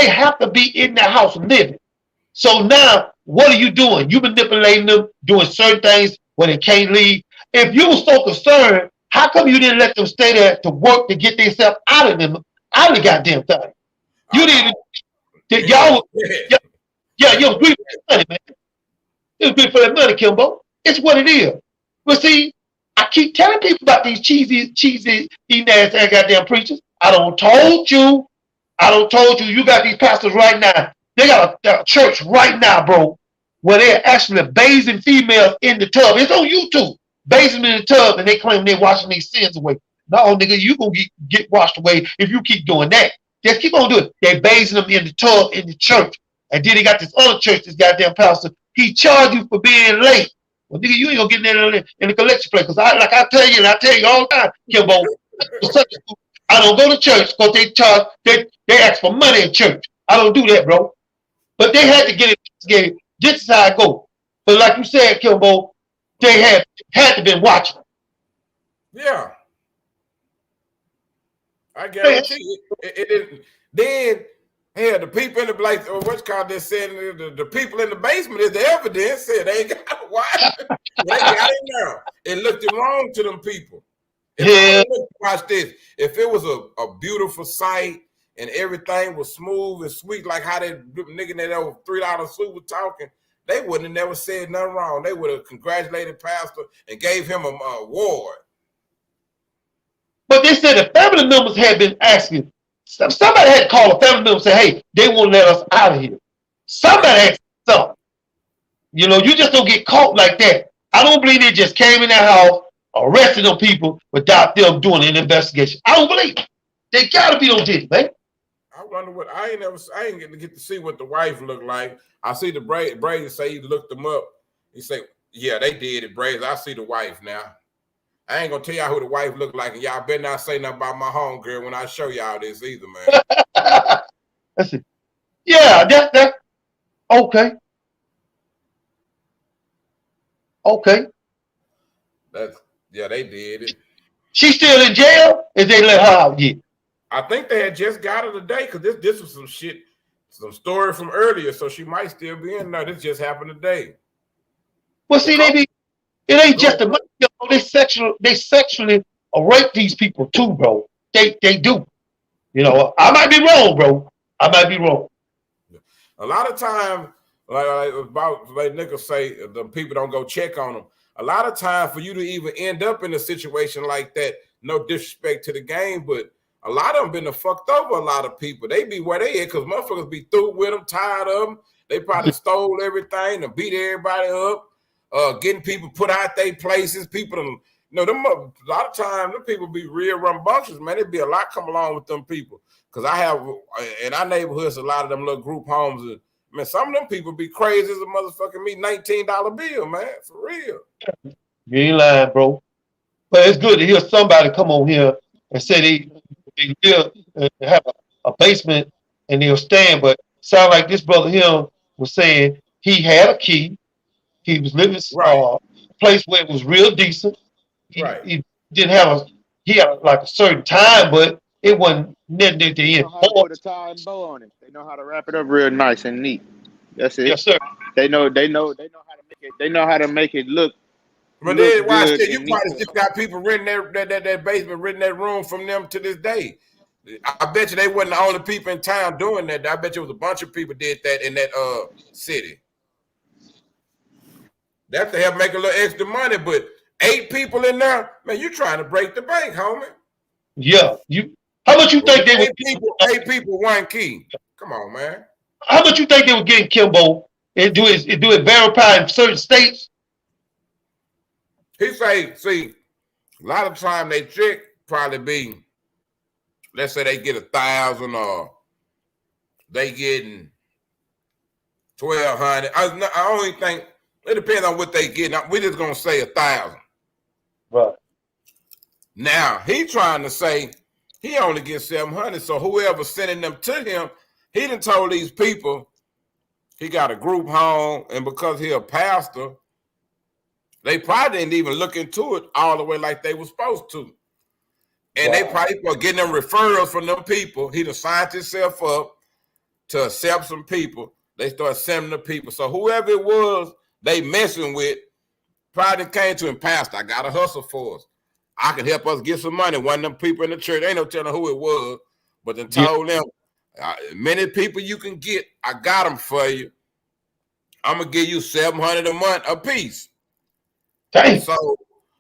have to be in the house living. So now, what are you doing? You manipulating them, doing certain things where they can't leave. If you were so concerned, how come you didn't let them stay there to work to get themselves out of the goddamn thing? You didn't. Y'all, you agree for that money, man. You agree for that money, Kimbo. It's what it is. But see, I keep telling people about these cheesy, eating ass goddamn preachers. I don't told you. You got these pastors right now. They got a church right now, bro, where they're actually bathing females in the tub. It's on YouTube. Bathing them in the tub, and they claim they're washing these sins away. No, nigga, you gonna get washed away if you keep doing that. Just keep on doing it. They're bathing them in the tub in the church. And then they got this other church, this goddamn pastor. He charged you for being late. Well, nigga, you ain't gonna get in the collection plate. Because I tell you all the time, Kimbo, I don't go to church because they ask for money in church. I don't do that, bro. But they had to get it investigated. This is how I go. But like you said, Kimbo, they had to been watching. Yeah. I guarantee it didn't. Then, hell, the people in the like, or what's called this saying, the people in the basement is the evidence. Said they ain't got to watch. They got it now. It looked wrong to them people. Watch this. If it was a beautiful sight and everything was smooth and sweet, like how that nigga in that old $3 suit was talking, they wouldn't have never said nothing wrong. They would have congratulated Pastor and gave him an award. But they said the family members had been asking. Somebody had to call a family member and say, hey, they won't let us out of here. Somebody had something. You know, you just don't get caught like that. I don't believe they just came in that house, arrested them people without them doing an investigation. I don't believe it. They gotta be on this, man. I wonder what I ain't get to see what the wife looked like. I see the Brady say he looked them up. He said, yeah, they did it, Brady. I see the wife now. I ain't gonna tell y'all who the wife looked like, and y'all better not say nothing about my homegirl when I show y'all this either, man. That's it. Yeah, that okay. Okay. Yeah, they did it. She's still in jail? If they let her out yet? I think they had just got her today because this was some shit, some story from earlier, so she might still be in there. This just happened today. Well, see, it ain't just the money. They sexually rape these people too, bro. They do. You know, I might be wrong, bro. I might be wrong. A lot of times, like Nick say, the people don't go check on them. A lot of times for you to even end up in a situation like that, no disrespect to the game, but a lot of them been fucked over a lot of people. They be where they at because motherfuckers be through with them, tired of them. They probably stole everything and beat everybody up, getting people put out their places. People, them a lot of times, them people be real rambunctious, man. It be a lot come along with them people. Because I have, in our neighborhoods, a lot of them little group homes. And, man, some of them people be crazy as a motherfucking me $19 bill, man, for real. You ain't lying, bro. But it's good to hear somebody come on here and say they live and have a basement and they'll stand. But sound like this brother here was saying he had a key. He was living a place where it was real decent. He didn't have he had like a certain time, but it wasn't nothing at the end. They know how to put a tie and bow on it. They know how to wrap it up real nice and neat. That's it. Yes, sir. They know how to make it. They know how to make it look. But then watch that. You probably still got people renting that basement, renting that room from them to this day. I bet you they wasn't the only people in town doing that. I bet you it was a bunch of people did that in that city. That's to help make a little extra money, but 8 people in there, man, you trying to break the bank, homie. Yeah. How much you think they were 8 people, 1 key? Come on, man. How much you think they were getting, Kimbo? And do it verify in certain states? He say, see, a lot of time they check probably be, let's say they get 1,000 or they getting 1,200. I only think it depends on what they get. We're just gonna say 1,000. Right. Now he trying to say he only gets 700. So whoever's sending them to him, he done told these people he got a group home, and because he a pastor, they probably didn't even look into it all the way like they were supposed to. And they probably were getting them referrals from them people. He done signed himself up to accept some people. They start sending the people. So whoever it was they messing with probably came to him, Pastor, I got a hustle for us. I can help us get some money. One of them people in the church, ain't no telling who it was, but then told them, many people you can get, I got them for you. I'm going to give you $700 a month a piece. Dang. So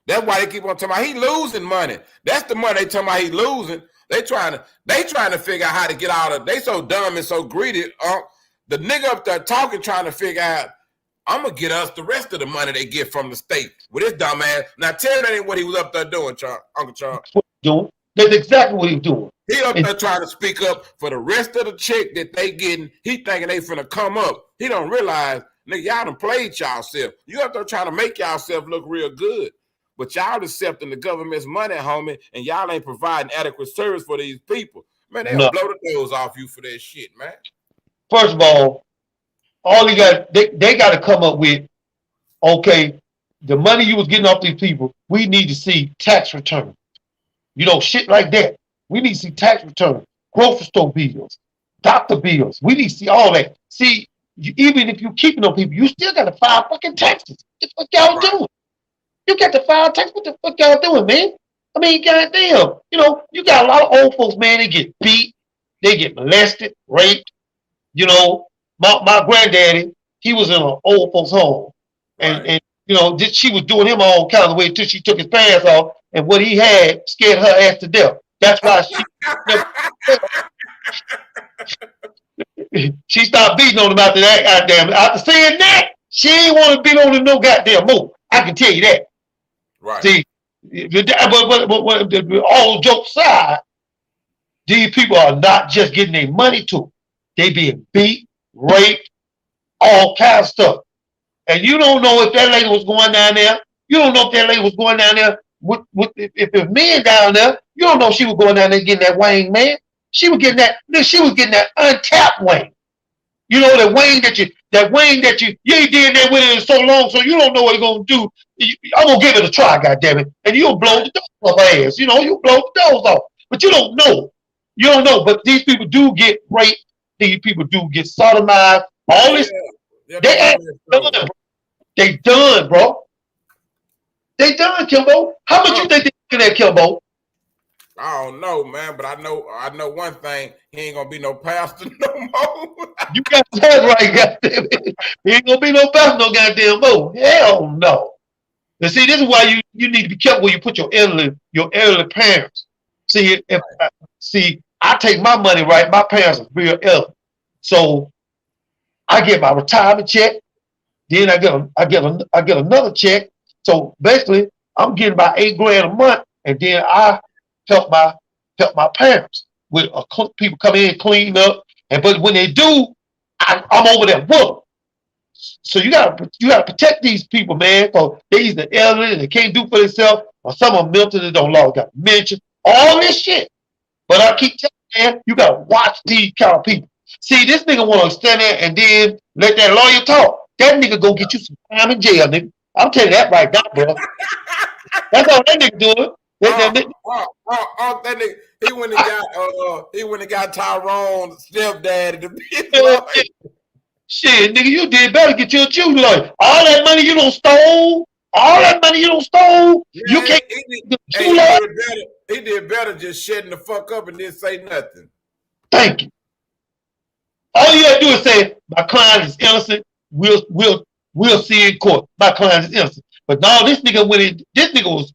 that's why they keep on talking about he losing money. That's the money they talking about he losing. They trying to figure out how to get out of. They so dumb and so greedy. The nigga up there talking, trying to figure out, I'm gonna get us the rest of the money they get from the state with this dumb ass. Now tell that ain't what he was up there doing, Uncle Charles. Doing. That's exactly what he's doing. He up there trying to speak up for the rest of the check that they getting. He thinking they finna come up. He don't realize, nigga, y'all done played y'allself. You up there trying to make y'allself look real good. But y'all accepting the government's money, homie, and y'all ain't providing adequate service for these people. Man, they'll blow the nose off you for that shit, man. First of all you got, they got to come up with, okay, the money you was getting off these people, we need to see tax return. You know, shit like that. We need to see tax return, grocery store bills, doctor bills. We need to see all that. See, even if you keeping on people, you still got to file fucking taxes. What the fuck y'all doing? You got to file taxes. What the fuck y'all doing, man? I mean, goddamn. You know, you got a lot of old folks, man, they get beat, they get molested, raped. You know, my granddaddy, he was in an old folks home. And you know, she was doing him all kinds of way until she took his pants off, and what he had scared her ass to death. That's why she stopped beating on him after that, goddamn. After saying that, she ain't want to beat on him no goddamn more. I can tell you that. Right. See, but all jokes aside, these people are not just getting their money to. They being beat, raped, all kinds of stuff. And you don't know if that lady was going down there. You don't know if that lady was going down there if there's men down there. You don't know if she was going down there getting that wing, man. She was getting that untapped wing. You know, that wing that you ain't did that with it in so long, so you don't know what it's gonna do. I'm gonna give it a try, goddammit. And you'll blow the doors off her ass. You know, you blow the doors off. But you don't know. You don't know. But these people do get raped. These people do get sodomized. All this. They done, bro. They done, Kimbo. How much you think they looking at, Kimbo? I don't know, man, but I know one thing. He ain't gonna be no pastor no more. You got that right, goddamn it. He ain't gonna be no pastor no goddamn more. Hell no. And see, this is why you need to be careful where you put your elderly parents. See, I take my money right. My parents are real elderly, so I get my retirement check. Then I get another check. So basically, I'm getting about $8,000 a month, and then I help my parents with people come in and clean up. But when they do, I'm over there with them. So you gotta protect these people, man. Because they either elderly and they can't do for themselves, or some of them mentally don't know, got dementia, all this shit. But I keep telling you, man, you gotta watch these kind of people. See, this nigga want to stand there and then let that lawyer talk. That nigga go get you some time in jail, nigga. I'm telling you that right now, bro. That's all that nigga doing. That nigga, he went and got Tyrone's stepdaddy to be lawyer. Shit, nigga, you did better get your Jew lawyer. All that money you don't stole. Man, you can't. He did better just shutting the fuck up and didn't say nothing. Thank you. All you gotta do is say, my client is innocent. We'll see in court. My client is innocent. But now this nigga was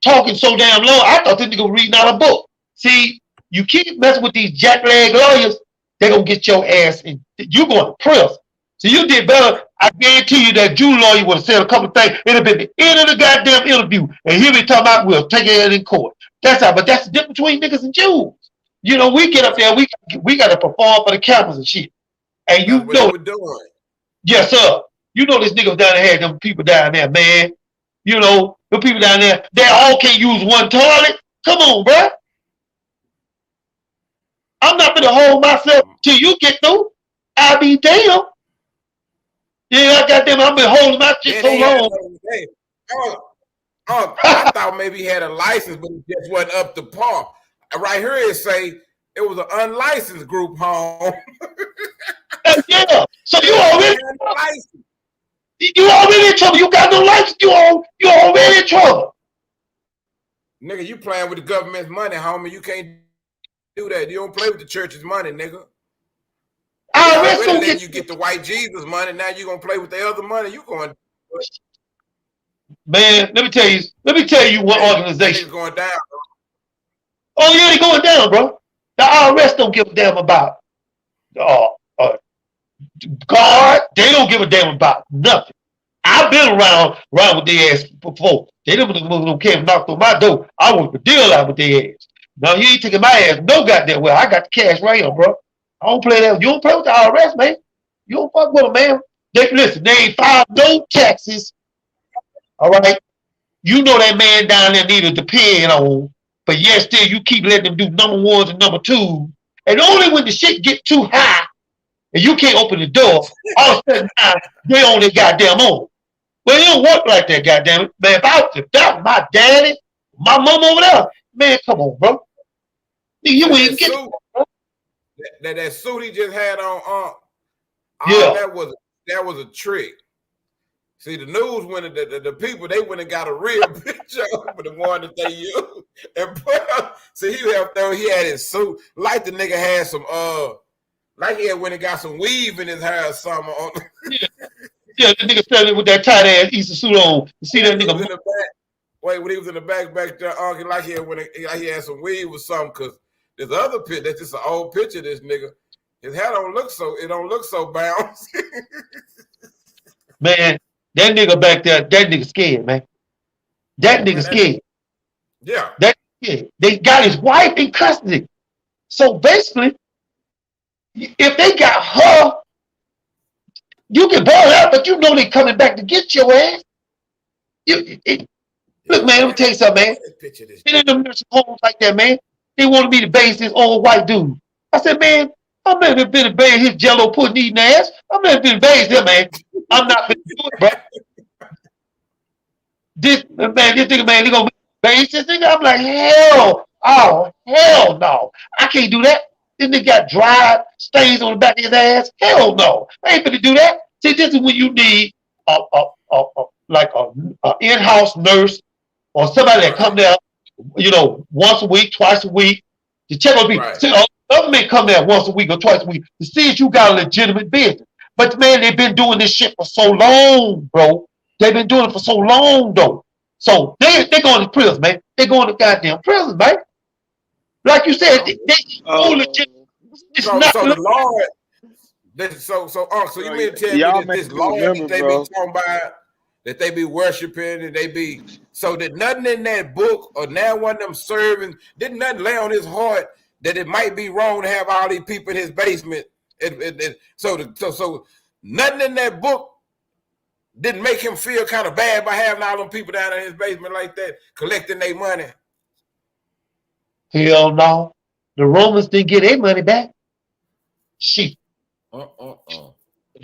talking so damn low, I thought this nigga was reading out a book. See, you keep messing with these jackleg lawyers, they're gonna get your ass and you're going to prison. So you did better. I guarantee you that Jew lawyer would have said a couple of things. It'd have been the end of the goddamn interview. And he'll be talking about we'll take it in court. That's how, but that's the difference between niggas and Jews. You know, we get up there, we gotta perform for the cameras and shit. And you know what we're doing. Yes, sir. You know this nigga down there had them people down there, man. You know, the people down there, they all can't use one toilet. Come on, bro. I'm not gonna hold myself till you get through. I'll be damn. Yeah, goddamn, I've been holding my shit so long. I thought maybe he had a license, but it just wasn't up to par. Right here it say it was an unlicensed group home. Yeah. So You already in trouble. You got no license. You already in trouble. Nigga, you playing with the government's money, homie. You can't do that. You don't play with the church's money, nigga. I already let you get the white Jesus money. Now you gonna play with the other money. You going? Man, let me tell you what organization is going down. Oh yeah, they going down, bro. The IRS don't give a damn about God. They don't give a damn about nothing. I've been around with their ass before. They don't came knocked on my door. I want the deal out with their ass. Now you ain't taking my ass no goddamn well. I got the cash right here, bro. I don't play that. You don't play with the IRS, man. You don't fuck with them, man. Listen, they ain't filed no taxes. All right. You know that man down there need to depend on, but yet still you keep letting them do number ones and number twos. And only when the shit get too high and you can't open the door, all of a sudden now they on their goddamn own. Well, it don't work like that, goddamn it. Man, if that was my daddy, my mom over there, man, come on, bro. You ain't get that suit he just had on. Yeah, that was a trick. See, the news went the people they went and got a real picture of the one that they used and put up. See, he had his suit like the nigga had some like he had when he got some weave in his hair or something on. Yeah, the nigga standing with that tight ass Easter suit on. You see that nigga? In the back. Wait, when he was in the back there, like he had some weave or something. Cause this other picture, that's just an old picture of this nigga. His hair don't look so bouncy. Man, that nigga back there, that nigga scared, man. That nigga scared. Yeah. That scared. They got his wife in custody. So basically, if they got her, you can ball out, but you know they coming back to get your ass. Look, man, let me tell you something, man. It ain't no nursing homes like that, man. They wanted me to base this old white dude. I said, man, I'm never been to base his jello pudding eating ass. I'm never been to base him, man. I'm not gonna do it, bro. This nigga, man, they gonna base this nigga. I'm like, hell no. I can't do that. This nigga got dry stains on the back of his ass. Hell no. I ain't gonna do that. See, this is when you need a in-house nurse or somebody that come there, once a week, twice a week to check on people. Right. See, government come there once a week or twice a week to see if you got a legitimate business. But man, they've been doing this shit for so long, bro. They've been doing it for so long, though. So they going to prison, man. They going to goddamn prison, man. Like you said, they legit. So the Lord. So you mean to tell me that this Lord that they be talking about, that they be worshiping, and they be so that nothing in that book or now one of them serving didn't nothing lay on his heart that it might be wrong to have all these people in his basement. So nothing in that book didn't make him feel kind of bad by having all them people down in his basement like that collecting their money. Hell no. The Romans didn't get their money back. Shit. The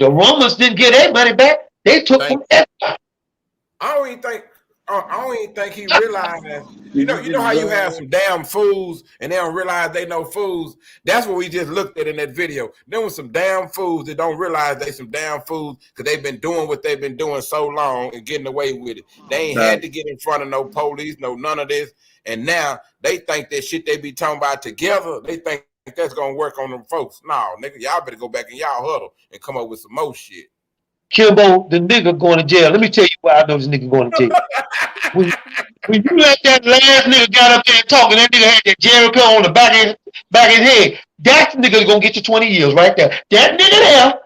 Romans didn't get their money back. They took from everybody. I don't even think he realized that. You know how you have some damn fools and they don't realize they know fools. That's what we just looked at in that video. There was some damn fools that don't realize they some damn fools because they've been doing what they've been doing so long and getting away with it. They ain't had to get in front of no police, none of this. And now they think that shit they be talking about together, they think that's gonna work on them folks. No, nigga, y'all better go back in y'all huddle and come up with some more shit. Kimbo, the nigga going to jail. Let me tell you why I know this nigga going to jail. when you let that last nigga got up there talking, that nigga had that Jericho on the back of his head. That nigga gonna get you 20 years right there. That nigga there,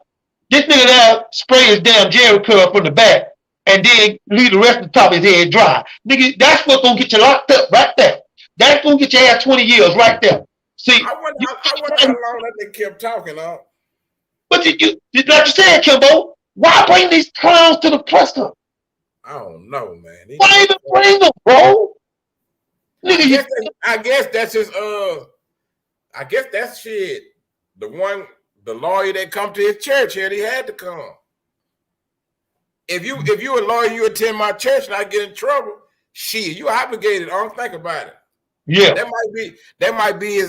this nigga there spray his damn Jericho up from the back and then leave the rest of the top of his head dry. Nigga, that's what's gonna get you locked up right there. That's gonna get your ass 20 years right there. See, I wonder how long that nigga kept talking on. But like you said, Kimbo, why bring these clowns to the presser? I don't know, man. Why even bring them, bro? Nigga, I guess that's his I guess that's shit. The lawyer that come to his church here, he had to come. If you a lawyer, you attend my church and I get in trouble, shit, you obligated. I don't think about it. Yeah. That might be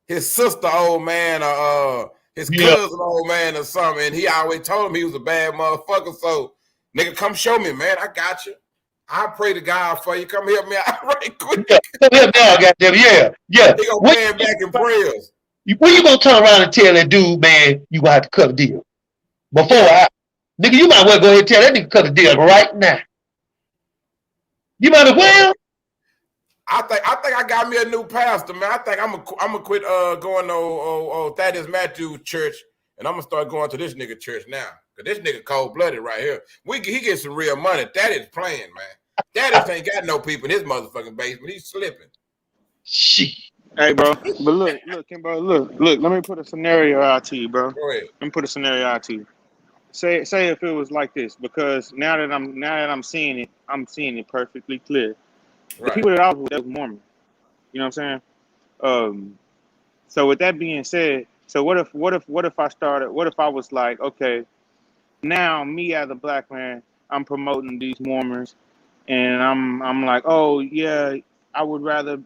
his sister, old man, or his Yeah. cousin old man or something, and he always told him he was a bad motherfucker. So, nigga, come show me, man. I got you. I pray to God for you. Come help me out right quick. Yeah. Come here now, goddamn. Yeah. Yeah. He gonna When, pay him back in prayers. when you gonna turn around and tell that dude, man, you gonna have to cut a deal? Nigga, you might well go ahead and tell that nigga cut a deal right now. You might as well. I think I got me a new pastor, man. I think I'm gonna quit going to Thaddeus Matthews church, and I'm gonna start going to this nigga church now. Cause this nigga cold blooded right here. He gets some real money. Thaddeus playing, man. Thaddeus ain't got no people in his motherfucking basement. He's slipping. Shit. Hey, bro. But look, Kimbo, look. Let me put a scenario out to you, bro. Go ahead. Let me put a scenario out to you. Say if it was like this, because now that I'm seeing it perfectly clear. The Right. people that I was with, that was Mormon. You know what I'm saying? So with that being said, so what if I was like, okay, now me as a black man, I'm promoting these Mormons, and I'm like, oh yeah, I would rather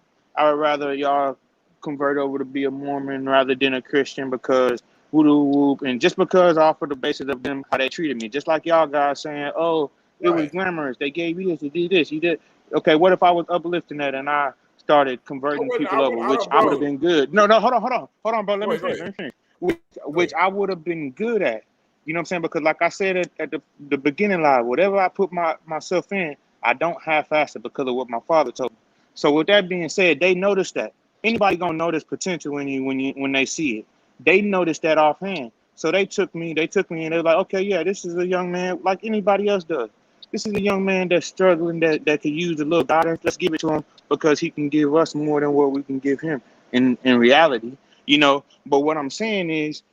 y'all convert over to be a Mormon rather than a Christian because whoop whoop, and just because off of the basis of them how they treated me, just like y'all guys saying, oh, it was Right. glamorous, they gave you this, you did this, you did. Okay, what if I was uplifting that and I started converting people over, which I would have been good. No, hold on, bro. Let me finish. Which I would have been good at. You know what I'm saying? Because like I said at the beginning live, whatever I put myself in, I don't half-ass it because of what my father told me. So with that being said, they noticed that. Anybody gonna notice potential when they see it. They noticed that offhand. So they took me and they're like, okay, yeah, this is a young man like anybody else does. This is a young man that's struggling, that could use a little guidance. Let's give it to him because he can give us more than what we can give him in reality, you know. But what I'm saying is,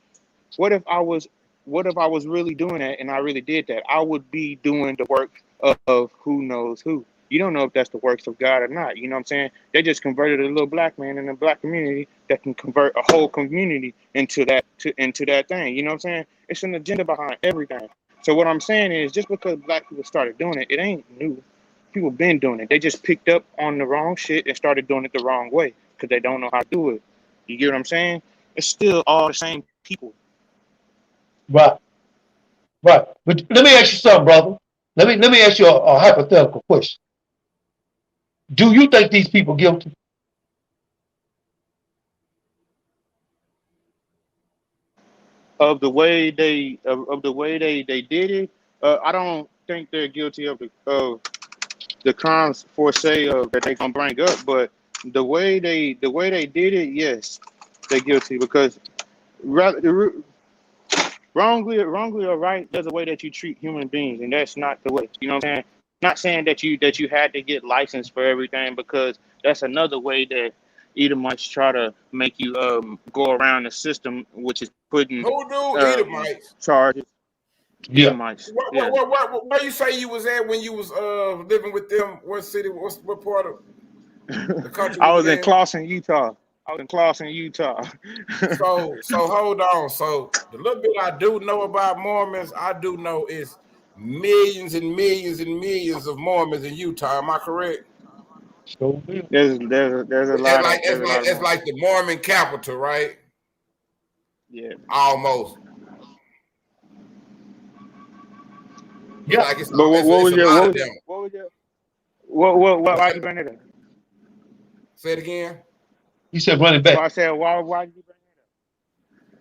what if I was really doing that and I really did that? I would be doing the work of who knows who. You don't know if that's the works of God or not. You know what I'm saying? They just converted a little black man in the black community that can convert a whole community into that thing. You know what I'm saying? It's an agenda behind everything. So what I'm saying is, just because black people started doing it, it ain't new. People been doing it. They just picked up on the wrong shit and started doing it the wrong way because they don't know how to do it. You get what I'm saying? It's still all the same people. Right. But let me ask you something, brother. Let me ask you a hypothetical question. Do you think these people guilty? Of the way they did it, I don't think they're guilty of the crimes for say that they gonna bring up, but the way they did it, yes, they're guilty because wrongly or right, there's a way that you treat human beings, and that's not the way. You know what I'm saying? Not saying that you had to get licensed for everything, because that's another way that Edomites try to make you go around the system, which is putting Who do Edomites? charges. Yeah. Edomites. Yeah. Where you say you was at when you was living with them? What city? What part of the country? I was in Clawson, Utah. So hold on. So the little bit I do know about Mormons, I do know is millions and millions and millions of Mormons in Utah. Am I correct? So There's a lot. It's like the Mormon capital, right? Yeah. Almost. Yeah. Like it's, But it's, what it's was a your lot of them. why you bring it up? Say it again. You said run it back. So I said, why you bring it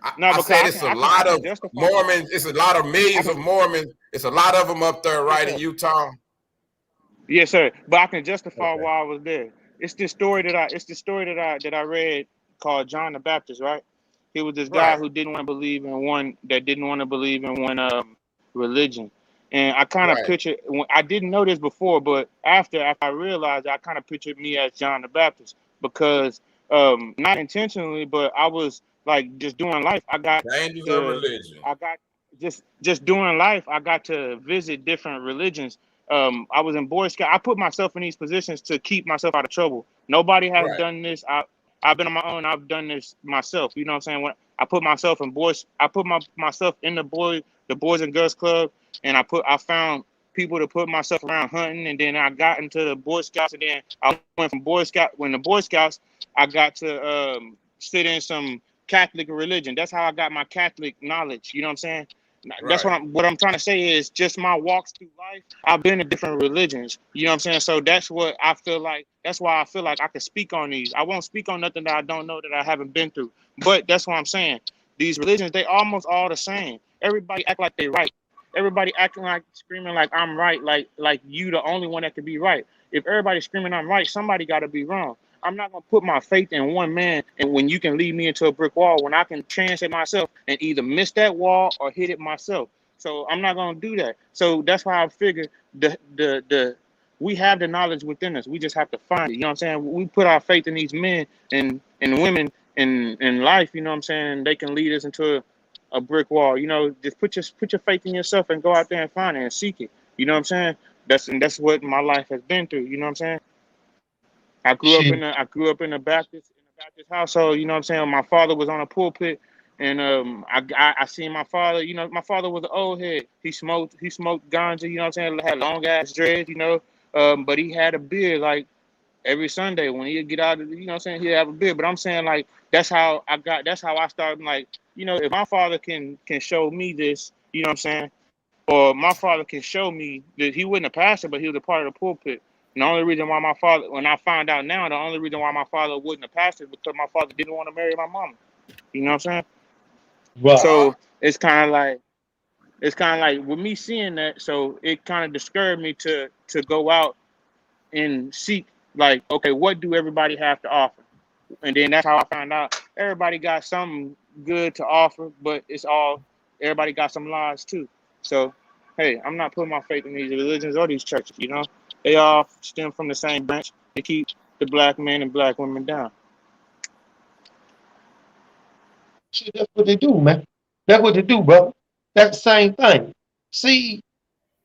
up? No, I because said it's a lot of justify Mormons. It's a lot of millions of Mormons. It's a lot of them up there, right, in Utah. Yes, sir. But I can justify why I was there. It's the story that I read called John the Baptist, right? He was this guy who didn't want to believe in one religion. And I kind of pictured, I didn't know this before, but after I realized, I kind of pictured me as John the Baptist, because not intentionally, but I was like just doing life. I got just doing life. I got to visit different religions. I was in Boy Scout. I put myself in these positions to keep myself out of trouble. Nobody has done this. I've been on my own. I've done this myself. You know what I'm saying? When I put myself in myself in the Boys and Girls Club, and I found people to put myself around hunting, and then I got into the Boy Scouts, and then I went from Boy Scout. When the Boy Scouts, I got to sit in some Catholic religion. That's how I got my Catholic knowledge. You know what I'm saying? That's Right. what I'm trying to say is just my walks through life. I've been in different religions. You know what I'm saying? So that's what I feel like. That's why I feel like I can speak on these. I won't speak on nothing that I don't know, that I haven't been through. But that's what I'm saying. These religions, they almost all the same. Everybody act like they right. Everybody acting like, screaming like I'm right, like you the only one that could be right. If everybody's screaming I'm right, somebody got to be wrong. I'm not gonna put my faith in one man, and when you can lead me into a brick wall, when I can translate myself and either miss that wall or hit it myself. So I'm not gonna do that. So that's why I figured we have the knowledge within us. We just have to find it. You know what I'm saying? We put our faith in these men and women in life. You know what I'm saying? They can lead us into a brick wall. You know, just put your faith in yourself and go out there and find it and seek it. You know what I'm saying? That's what my life has been through. You know what I'm saying? I grew up in a Baptist household. You know what I'm saying? My father was on a pulpit, and I seen my father. You know, my father was an old head. He smoked ganja. You know what I'm saying? Had long ass dreads. You know, but he had a beard like every Sunday when he'd get out of. You know what I'm saying? He'd have a beard. But I'm saying like that's how I started. Like, you know, if my father can show me this, you know what I'm saying? Or my father can show me that he wasn't a pastor, but he was a part of the pulpit. And the only reason why my father, when I find out now, the only reason why my father wasn't a pastor is because my father didn't want to marry my mama. You know what I'm saying? Right. So it's kind of like with me seeing that, so it kind of discouraged me to go out and seek, like, okay, what do everybody have to offer? And then that's how I found out everybody got something good to offer, but everybody got some lies too. So, hey, I'm not putting my faith in these religions or these churches, you know? They all stem from the same branch. They keep the black men and black women down. Shit, that's what they do, man. That's what they do, brother. That's the same thing. See,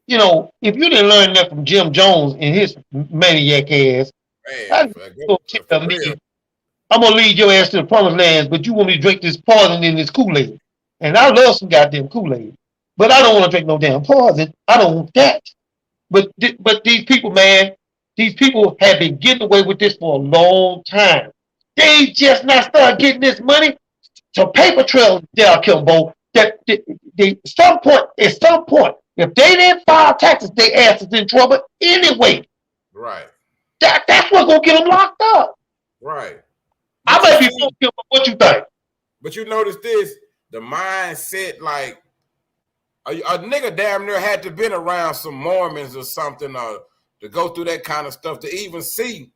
you know, if you didn't learn that from Jim Jones and his maniac ass, Man, for real. I'm gonna lead your ass to the promised land, but you want me to drink this poison in this Kool-Aid. And I love some goddamn Kool-Aid. But I don't want to drink no damn poison. I don't want that. But these people, man, these people have been getting away with this for a long time. They just not start getting this money. So paper trail there, Kimbo, that at some point, if they didn't file taxes, their ass is in trouble anyway. Right. That's what's gonna get them locked up. Right. I might be wrong, Kimbo. What you think? But you notice this, the mindset, like a nigga damn near had to been around some Mormons or something to go through that kind of stuff to even see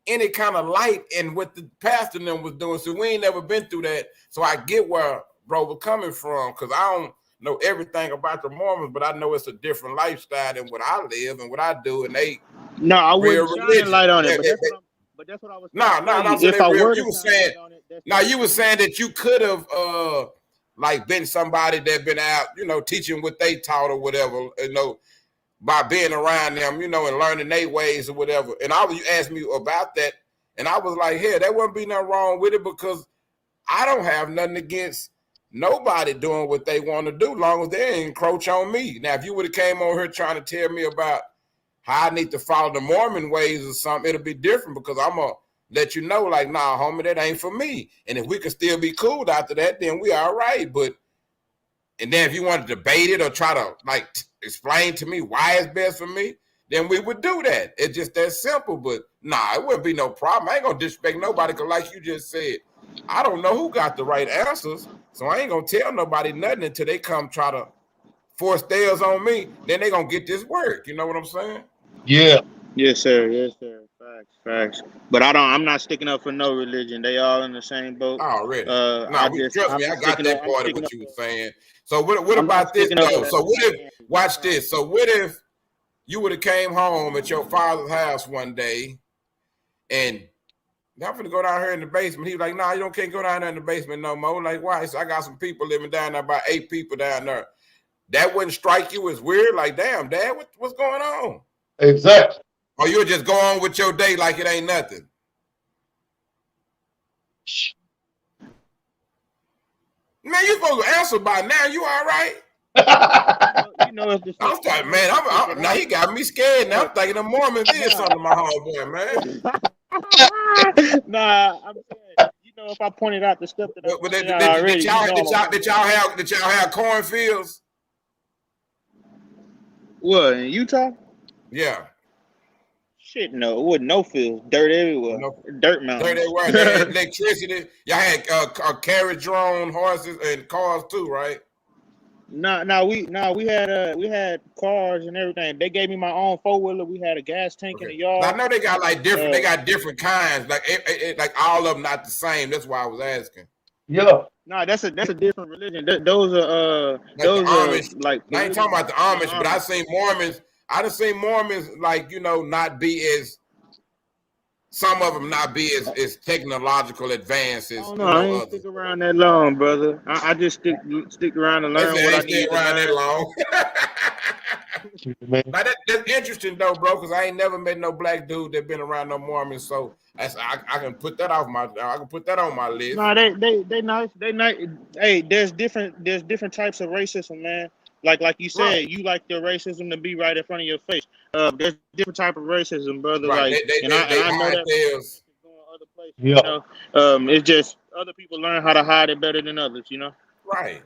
any kind of light in what the pastor and them was doing. So we ain't never been through that. So I get where bro was coming from, because I don't know everything about the Mormons, but I know it's a different lifestyle than what I live and what I do. And they No, I real wouldn't shine religion. light on it, but that's what I was No, if I were you to were shine saying, light on it, now you were saying that you could have like been somebody that been out, you know, teaching what they taught or whatever, you know, by being around them, you know, and learning their ways or whatever. And you asked me about that, and I was like, hey, there wouldn't be nothing wrong with it, because I don't have nothing against nobody doing what they want to do, long as they ain't encroach on me. Now, if you would have came on here trying to tell me about how I need to follow the Mormon ways or something, it'll be different, because I'm going to let you know, like, nah, homie, that ain't for me. And if we can still be cool after that, then we all right. But, and then if you want to debate it or try to, like, explain to me why it's best for me, then we would do that. It's just that simple. But, nah, it wouldn't be no problem. I ain't going to disrespect nobody, because like you just said, I don't know who got the right answers, so I ain't going to tell nobody nothing until they come try to force theirs on me. Then they going to get this work. You know what I'm saying? Yeah. Yes, sir. Yes, sir. Facts. But I'm not sticking up for no religion. They all in the same boat. Already. Trust me, I got that part of what you were saying. So what about this though? So what if, watch this. So what if you would have came home at your father's house one day and I'm gonna go down here in the basement. He was like, nah, you can't go down there in the basement no more. Like, why? So I got some people living down there, about 8 people down there. That wouldn't strike you as weird? Like, damn, Dad, what's going on? Exactly. Or you'll just go on with your day like it ain't nothing. Man, you supposed to answer by now. You all right? You know, I'm starting, man. Now he got me scared. Now I'm thinking the Mormons did something to my homeboy, man. Nah, I'm saying, know if I pointed out the stuff that I But pointed out already. did y'all have cornfields? What, in Utah? Yeah. Shit, no. It wasn't no fields. Dirt everywhere. No. Dirt mountains. There they were. They had electricity. Y'all had carriage drawn horses and cars too, right? We had cars and everything. They gave me my own 4-wheeler. We had a gas tank in the yard. I know they got like different. They got different kinds. Like like all of them not the same. That's why I was asking. Yeah. No, that's a different religion. Those are Amish. like I ain't talking about the Amish, but I seen Mormons. I done seen Mormons like not be as. Some of them not be as technological advances. No, I ain't stick around that long, brother. I just stick around and learn what I need to around learn. that long. Now that's interesting though, bro, because I ain't never met no black dude that been around no Mormons. So I can put that on my list. No, they nice. They nice. Hey, there's different types of racism, man. Like you said, right. You like the racism to be right in front of your face. There's different type of racism, brother. Right. Like, I know that going other places. Yeah. It's just other people learn how to hide it better than others. Right.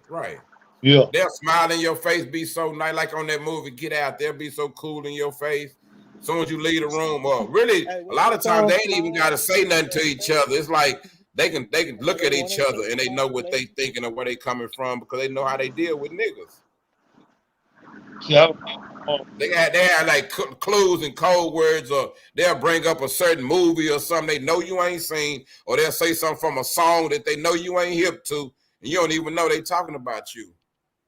Yeah. They'll smile in your face, be so nice, like on that movie Get Out. They'll be so cool in your face. As soon as you leave the room, or really, a lot of times they ain't even got to say nothing to each other. It's like they can look at each other and they know what they thinking and where they coming from because they know how they deal with niggas. Yeah. They have like clues and code words, or they'll bring up a certain movie or something they know you ain't seen, or they'll say something from a song that they know you ain't hip to, and you don't even know they talking about you.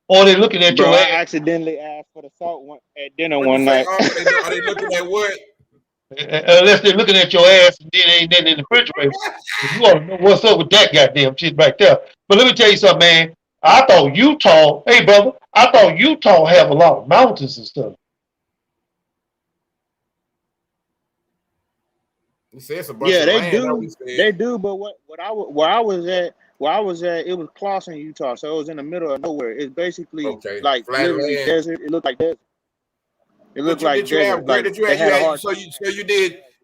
Or they looking at your ass. I accidentally asked for the salt at dinner one night. Are they looking at what? Unless they're looking at your ass and then ain't nothing in the refrigerator. You ought to know what's up with that goddamn shit right there. But let me tell you something, man. I thought Utah have a lot of mountains and stuff. Yeah, they do. They do, but where I was at, it was Clawson, Utah, so it was in the middle of nowhere. It's basically like literally desert. It looked like desert. It looked like desert.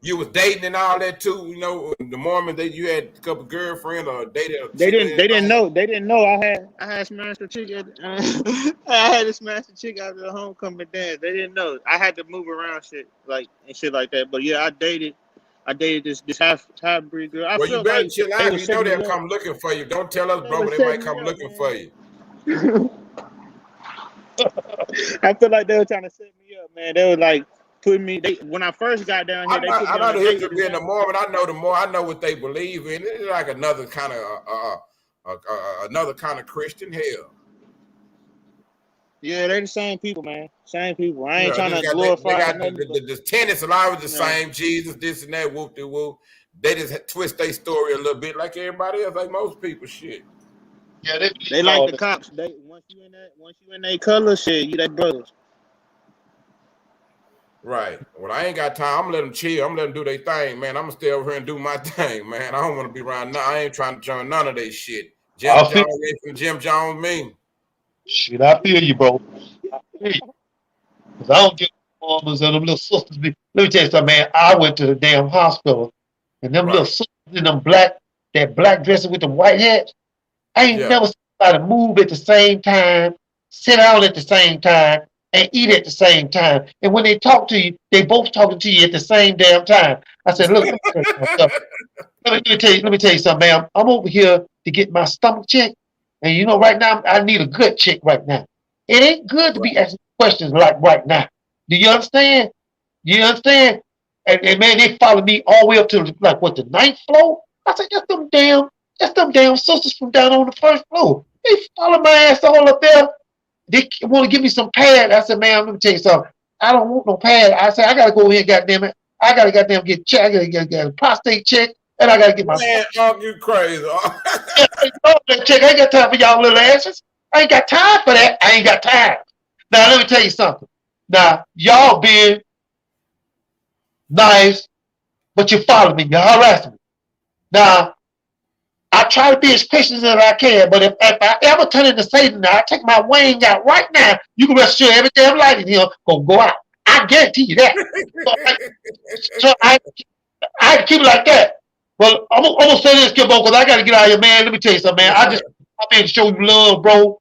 You was dating and all that too, the Mormons that you had a couple girlfriends or dated. They didn't know I had smashed a chick I had to smash a chick after the homecoming dance. They didn't know. I had to move around shit like that. But yeah, I dated this half-breed girl. Well, you better chill out. You know they'll come looking for you. Don't tell us, bro, but they might come looking for you. I feel like they were trying to set me up, man. They were like putting me. When I first got down here, I know the history of being the Mormon. I know what they believe in. It's like another kind of Christian hell. Yeah, they the same people, man. Same people. I ain't trying to glorify. The tenets are always the same. Jesus, this and that, whoop de whoop. They just twist their story a little bit, like everybody else, like most people. Shit. Yeah, they like the cops. Once you in that color, shit, you that brothers. Right. Well, I ain't got time. I'm gonna let them chill. I'm gonna let them do their thing, man. I'm gonna stay over here and do my thing, man. I don't want to be around. No, I ain't trying to join none of that shit. Jim Jones, me. Shit, I feel you, bro. I feel you. Cause I don't get mamas and them little sisters. Let me tell you something, man. I went to the damn hospital, and them little sisters in them black dresses with the white hats. I ain't never seen somebody move at the same time, sit down at the same time, and eat at the same time. And when they talk to you, they both talking to you at the same damn time. I said, look, let me tell you something, man. I'm over here to get my stomach checked. And right now, I need a gut check right now. It ain't good to be asking questions like right now. Do you understand? And man, they followed me all the way up to the 9th floor. I said, that's them damn sisters from down on the 1st floor. They follow my ass all up there. They want to give me some pad. I said, man, let me tell you something. I don't want no pad. I said, I gotta go in, goddamn it. I gotta goddamn get checked. I gotta get a prostate check. And I gotta get my man, you crazy. I ain't got time for y'all little asses. I ain't got time for that. I ain't got time. Now let me tell you something. Now y'all being nice, but you follow me, you harass me. Now I try to be as patient as I can, but if I ever turn into Satan, now I take my wing out right now. You can rest assured every damn light in here gonna go out. I guarantee you that. So I keep it like that. Well, I'm gonna say this, Kimbo, because I gotta get out of here, man. Let me tell you something, man. Yes, I sir. just I'm in to show you love, bro.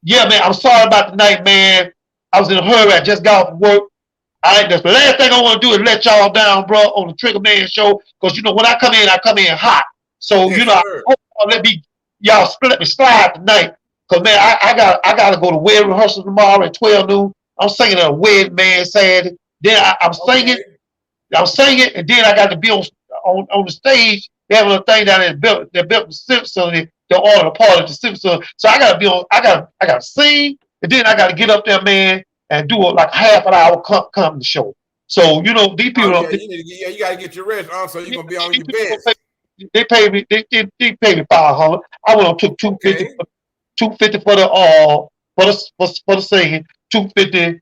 Yeah, man. I'm sorry about the night, man. I was in a hurry. I just got off from work. All right, the last thing I want to do is let y'all down, bro, on the Trigger Man show. Because you know when I come in hot. So Yes, you know, sir. let me y'all let me slide tonight. Cause man, I gotta go to wedding rehearsal tomorrow at 12 noon. I'm singing at a wedding, man, Saturday. Then I'm singing. Okay. I'm singing, and then I got to be on the stage. They have a thing down there that built the Simpson, the order part of the Simpson. So I gotta be on. I gotta sing, and then I gotta get up there, man, and do like half an hour comedy show. So you know these people. Oh yeah, you gotta get your rest on, so you're gonna be on your best. They paid me. They paid me $500. I went on took $250. Okay. $250 for the singing. $250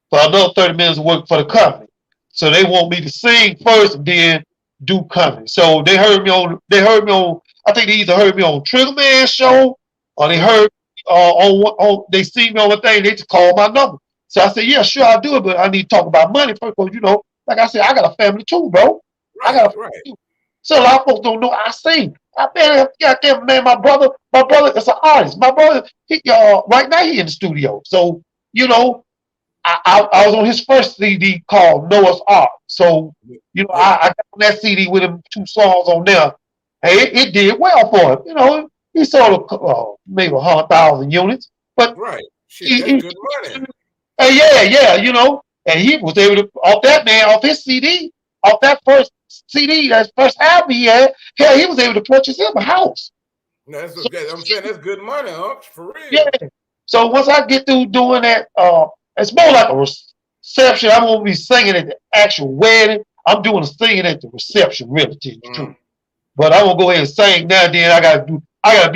for another 30 minutes of work for the company. So they want me to sing first and then do comedy. So they heard me on. I think they either heard me on Trigger Man show or they heard on. They see me on the thing. They just call my number. So I said, yeah, sure, I'll do it, but I need to talk about money first, because you know, like I said, I got a family too, bro. I got a family too. So a lot of folks don't know I sing. I goddamn man, my brother is an artist. My brother, right now he in the studio. So you know, I was on his first CD called Noah's Ark. So, you know, I got on that CD with him 2 songs on there. And it did well for him. You know, he sold maybe 100,000 units. But Shit, that's good money. yeah, you know, and he was able to off his CD, off that first CD, that first album he had, hell, he was able to purchase him a house. I'm saying that's good money, huh? For real. Yeah. So once I get through doing that, it's more like a reception. I won't be singing at the actual wedding. I'm doing the singing at the reception, really, to the truth. But I won't go ahead and sing now. Then I gotta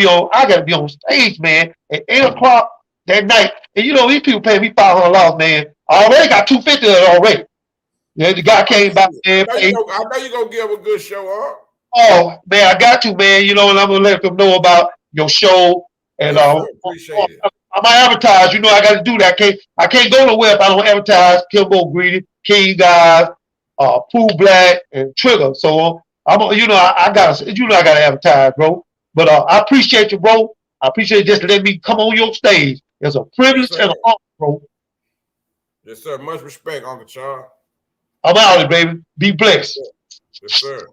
be on stage, man, at 8 o'clock that night. And you know these people pay me $500, man. I already got $250 already. Yeah, the guy came back there. I know you gonna give a good show, huh? Oh man, I got to, man. You know, and I'm gonna let them know about your show. And appreciate it. I'm gonna advertise. You know, I got to do that. I can't go nowhere if I don't advertise. Kimbo Greedy, King Guys, Pooh Black, and Trigger. So you know, I gotta advertise, bro. But I appreciate you, bro. I appreciate you just letting me come on your stage. It's a privilege and an honor, bro. Yes, sir. Much respect, Uncle Charles. I'm out of it, baby. Be blessed. Yes, sir.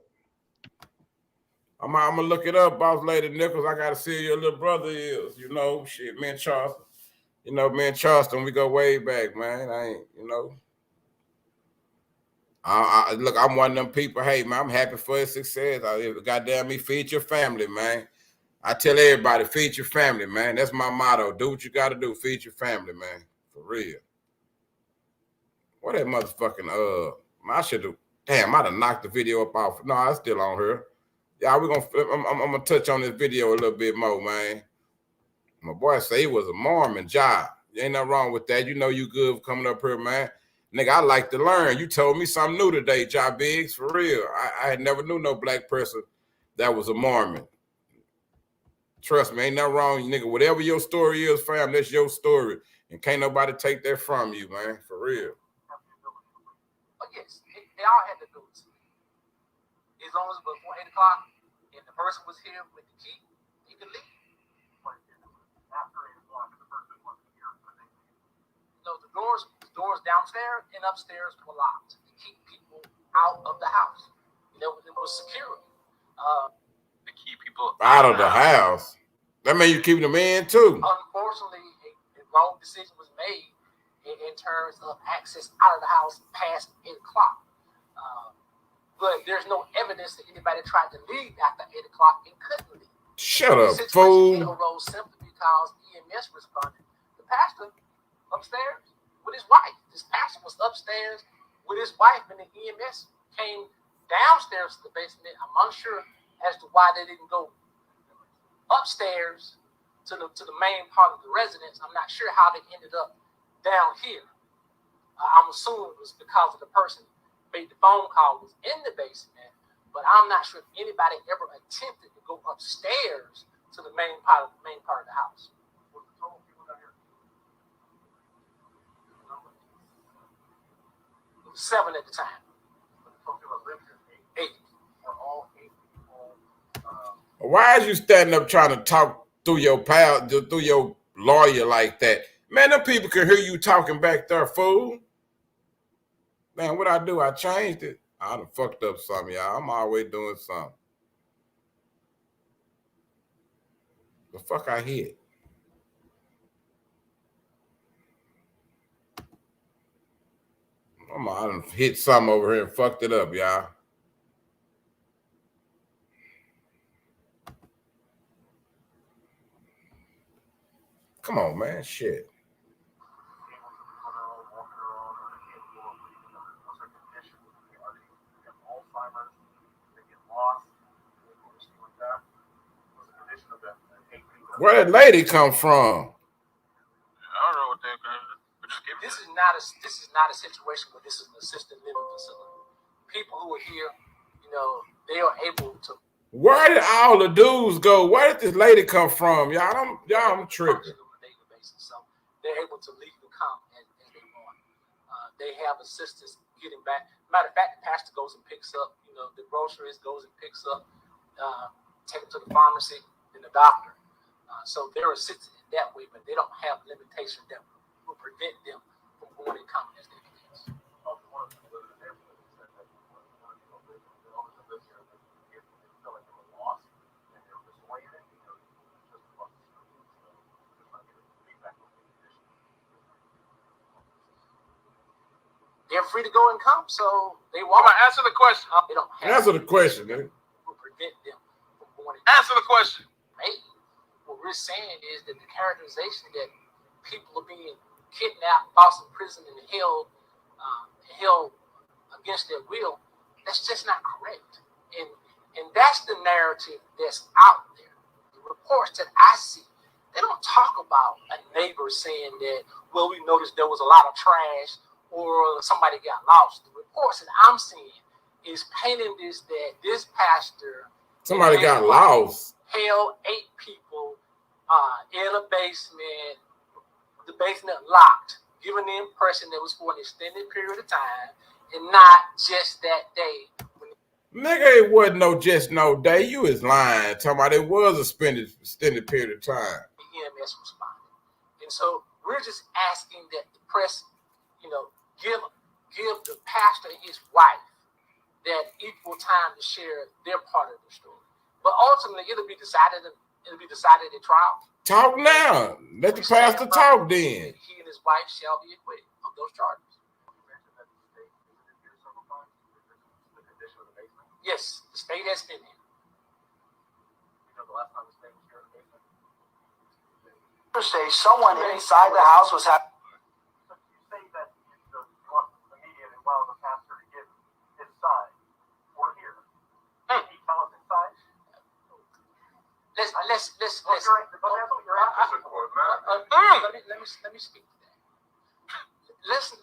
I'm gonna look it up, Boss Lady Nichols. I gotta see who your little brother is. You know, shit, me and Charleston. You know, me and Charleston, we go way back, man. I ain't, you know. Look, I'm one of them people. Hey, man, I'm happy for his success. Goddamn me, feed your family, man. I tell everybody, feed your family, man. That's my motto. Do what you gotta do. Feed your family, man. For real. What that motherfucking I should have. Damn, I'd have knocked the video up off. No, it's still on her. Yeah, I'm gonna touch on this video a little bit more, man. My boy say he was a Mormon job. Ain't nothing wrong with that. You know you good for coming up here, man. Nigga, I like to learn. You told me something new today, Job Biggs, for real. I had never knew no black person that was a Mormon. Trust me, ain't nothing wrong, nigga. Whatever your story is, fam, that's your story. And can't nobody take that from you, man, for real. But yes, they all had to do it. As long as it was before 8 o'clock and the person was here with the key, he could leave. After 8 o'clock, the person wasn't here. No, the doors downstairs and upstairs were locked to keep people out of the house. It was security. To keep people out of the house. That means you keeping them in too. Unfortunately, a wrong decision was made in terms of access out of the house past 8 o'clock. But there's no evidence that anybody tried to leave after 8 o'clock and couldn't leave. Shut up, fool. Arose simply because EMS responded. The pastor upstairs with his wife. This pastor was upstairs with his wife, and the EMS came downstairs to the basement. I'm unsure as to why they didn't go upstairs to the main part of the residence. I'm not sure how they ended up down here. I'm assuming it was because of the person made the phone call was in the basement, but I'm not sure if anybody ever attempted to go upstairs to the main part of the house. Was the total people down here? It was 7 at the time. But the total people lived here, 8. 8. Were all 8 Why is you standing up trying to talk through your through your lawyer like that? Man, them people can hear you talking back there, fool. Man, what I do? I changed it. I done fucked up something, y'all. I'm always doing something. The fuck I hit? I done hit something over here and fucked it up, y'all. Come on, man. Shit. Where that lady come from? I don't know what they're going to do. This is not a situation where this is an assisted living facility. People who are here, you know, they are able to. Where did all the dudes go? Where did this lady come from? Y'all, I'm tripping. So they're able to legally come as they want. They have assistance getting back. Matter of fact, the pastor goes and picks up, you know, the groceries, goes and picks up, take them to the pharmacy and the doctor. So they're assisted in that way, but they don't have limitations that will prevent them from going and coming as they please. They're free to go and come, so they want to answer the question. They don't have answer the question, man. Will prevent them from going and answer the question. Maybe. What we're saying is that the characterization that people are being kidnapped, falsely imprisoned, and held against their will, that's just not correct. And that's the narrative that's out there. The reports that I see, they don't talk about a neighbor saying that, well, we noticed there was a lot of trash or somebody got lost. The reports that I'm seeing is painting that this pastor somebody got lost. Held 8 people in a basement, the basement locked, giving the impression that it was for an extended period of time and not just that day. Nigga, it wasn't no day. You is lying. Talking about it was a extended period of time. The EMS responded. And so we're just asking that the press, you know, give the pastor and his wife that equal time to share their part of the story. But ultimately, it'll be decided at trial. Talk now. Let the pastor talk then. He and his wife shall be acquitted of those charges. Yes, the state has been here. Say someone inside the house was having. You say that you want the media to allow the pastor to give his side. We're here. Can you tell us his side? Let's. Let me speak to that.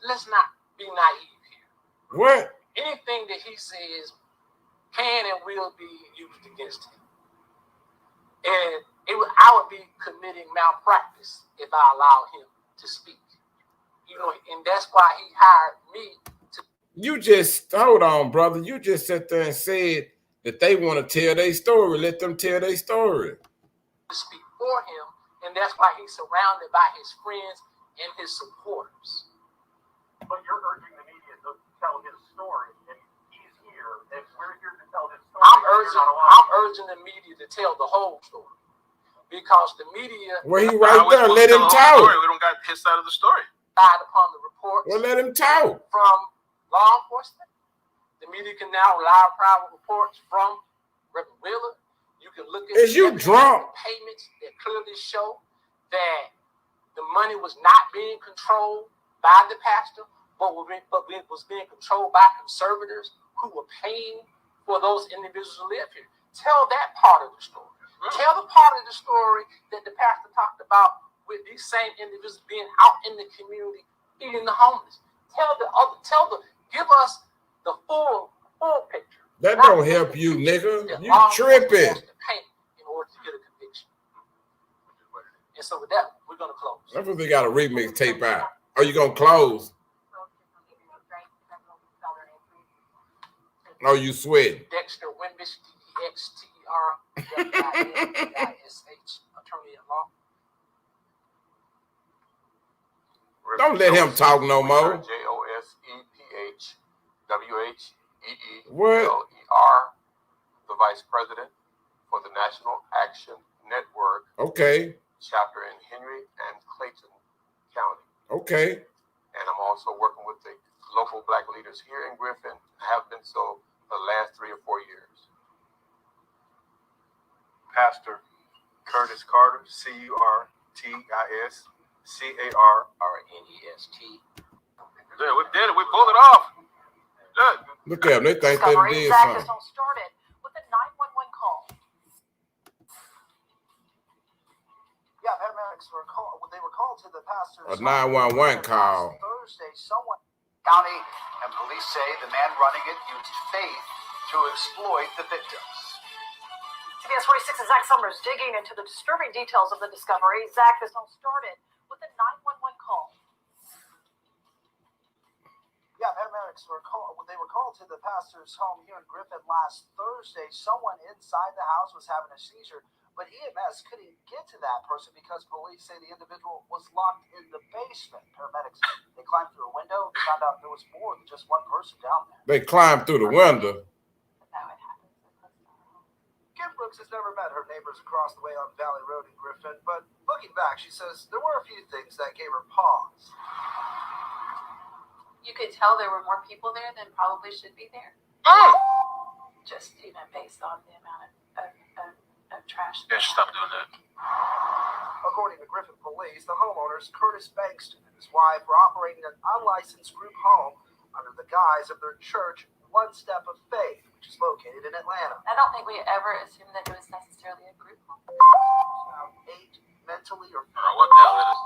Let's not be naive here. What? Anything that he says can and will be used against him, and I would be committing malpractice if I allowed him to speak. You know, and that's why he hired me to. You just hold on, brother. You just sat there and said that they want to tell their story. Let them tell their story. To speak for him, and that's why he's surrounded by his friends and his supporters. But you're urging the media to tell his story, and he's here, and we're here to tell his story. I'm urging the media to tell the whole story, because the media. Well, he right there. Let him talk. We don't got his side of the story. Upon the reports. Well, let him talk. From law enforcement, the media can now rely on private reports from Reverend Wheeler. You can look at is you drunk? Payments that clearly show that the money was not being controlled by the pastor, but was being controlled by conservators who were paying for those individuals to live here. Tell that part of the story. Tell the part of the story that the pastor talked about with these same individuals being out in the community feeding the homeless. Give us the full picture. That don't help you, nigga. You tripping. In order to get a conviction. And so with that, we're gonna close. That's what they got a remix tape out. Are you gonna close? Oh, you sweating. Dexter Wimbish, DEXTER C-E-R-W-I-N-D-I-S-H, attorney at law. Don't let him talk no more. JOSEPHWHEELER, the Vice President for the National Action Network. Okay. Chapter in Henry and Clayton County. Okay. And I'm also working with the local Black leaders here in Griffin, have been so for the last 3 or 4 years. Pastor Curtis Carter, CURTISCARRNEST. Yeah, we did it. We pulled it off. Good. Look at them. They think they Discovery did Zach something. started with a 911 call. Yeah, paramedics were called. They were called to the pastor's A 911 call. Thursday. Someone county and police say the man running it used faith to exploit the victims. CBS 46's Zach Summers digging into the disturbing details of the discovery. Zach, this all started with a 911 call. Yeah, paramedics were called. They were called to the pastor's home here in Griffin last Thursday. Someone inside the house was having a seizure, but EMS couldn't get to that person because police say the individual was locked in the basement. Paramedics, they climbed through a window, found out there was more than just one person down there. They climbed through the window. Kim Brooks has never met her neighbors across the way on Valley Road in Griffin, but looking back, she says there were a few things that gave her pause. You could tell there were more people there than probably should be there. Just, based on the amount of trash. Yeah, stop doing that. According to Griffin police, the homeowners, Curtis Bankston and his wife, were operating an unlicensed group home under the guise of their church, One Step of Faith, which is located in Atlanta. I don't think we ever assumed that it was necessarily a group home. Now, 8 mentally or I don't know what the hell it is.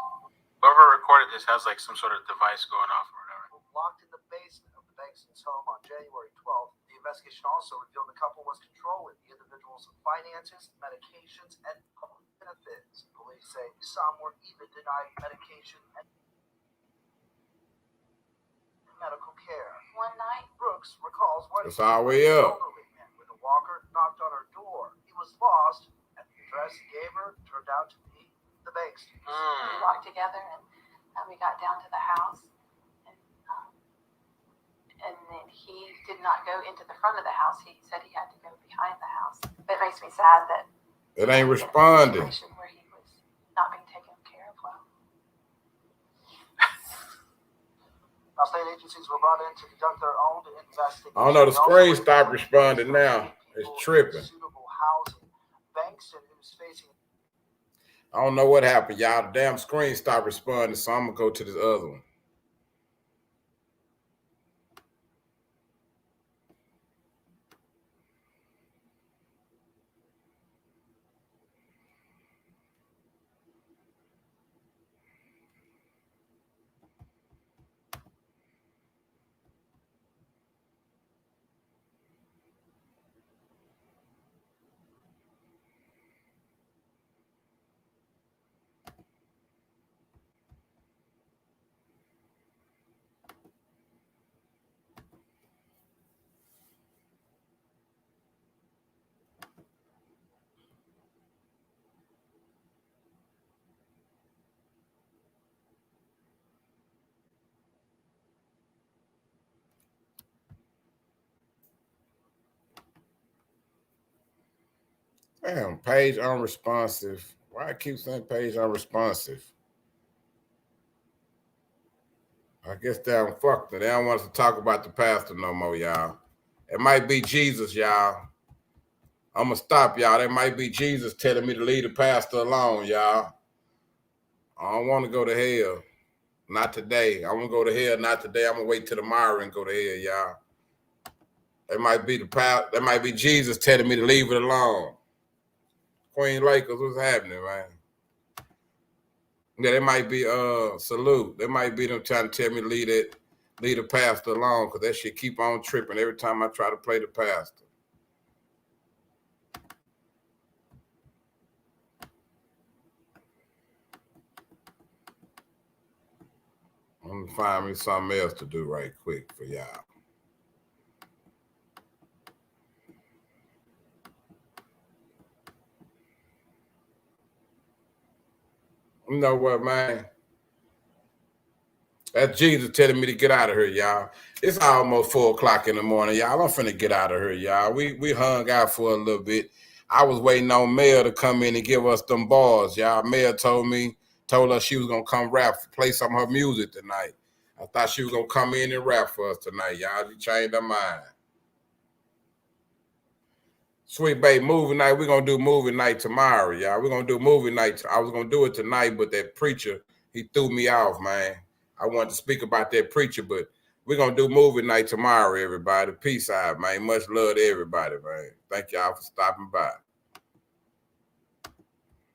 Whoever recorded this has like some sort of device going off or whatever. locked in the basement of the Bankston's home on January 12th. The investigation also revealed the couple was controlling the individual's finances, medications, and benefits. Police say some were even denied medication and medical care. One night, Brooks recalls what It's our way up. elderly man with a walker knocked on her door. He was lost, and the address he gave her turned out to be the Bankstons. we walked together and we got down to the house. And then he did not go into the front of the house. He said he had to go behind the house. It makes me sad that It ain't responding. where he was not being taken care of well. Now, state agencies were brought in to conduct their own investigation. I don't know, the screen stopped responding now. It's tripping. Suitable housing. Bankston, who's facing I don't know what happened, y'all. The damn screen stopped responding, so I'm gonna go to this other one. Damn, page unresponsive. Why I keep saying page unresponsive? I guess they don't fuck it. They don't want us to talk about the pastor no more, y'all. It might be Jesus, y'all. I'm gonna stop y'all. That might be Jesus telling me to leave the pastor alone, y'all. I don't want to go to hell. Not today. I want to go to hell. Not today. I'm gonna wait till tomorrow and go to hell, y'all. That might be that might be Jesus telling me to leave it alone. Queen Lakers, what's happening, man? Yeah, they might be salute. They might be them trying to tell me to leave the pastor alone, because that shit keep on tripping every time I try to play the pastor. I'm gonna find me something else to do right quick for y'all. You know what, man? That's Jesus telling me to get out of here, y'all. It's almost 4 o'clock in the morning, y'all. I'm finna get out of here, y'all. We hung out for a little bit. I was waiting on Mel to come in and give us them bars, y'all. Mel told us she was gonna come play some of her music tonight. I thought she was gonna come in and rap for us tonight, y'all. She changed her mind. Sweet baby, movie night. We're gonna do movie night tomorrow, y'all. We're gonna do movie night. I was gonna do it tonight, but that preacher, he threw me off, man. I wanted to speak about that preacher, but we're going to do movie night tomorrow, everybody. Peace out, man. Much love to everybody, man. Thank y'all for stopping by.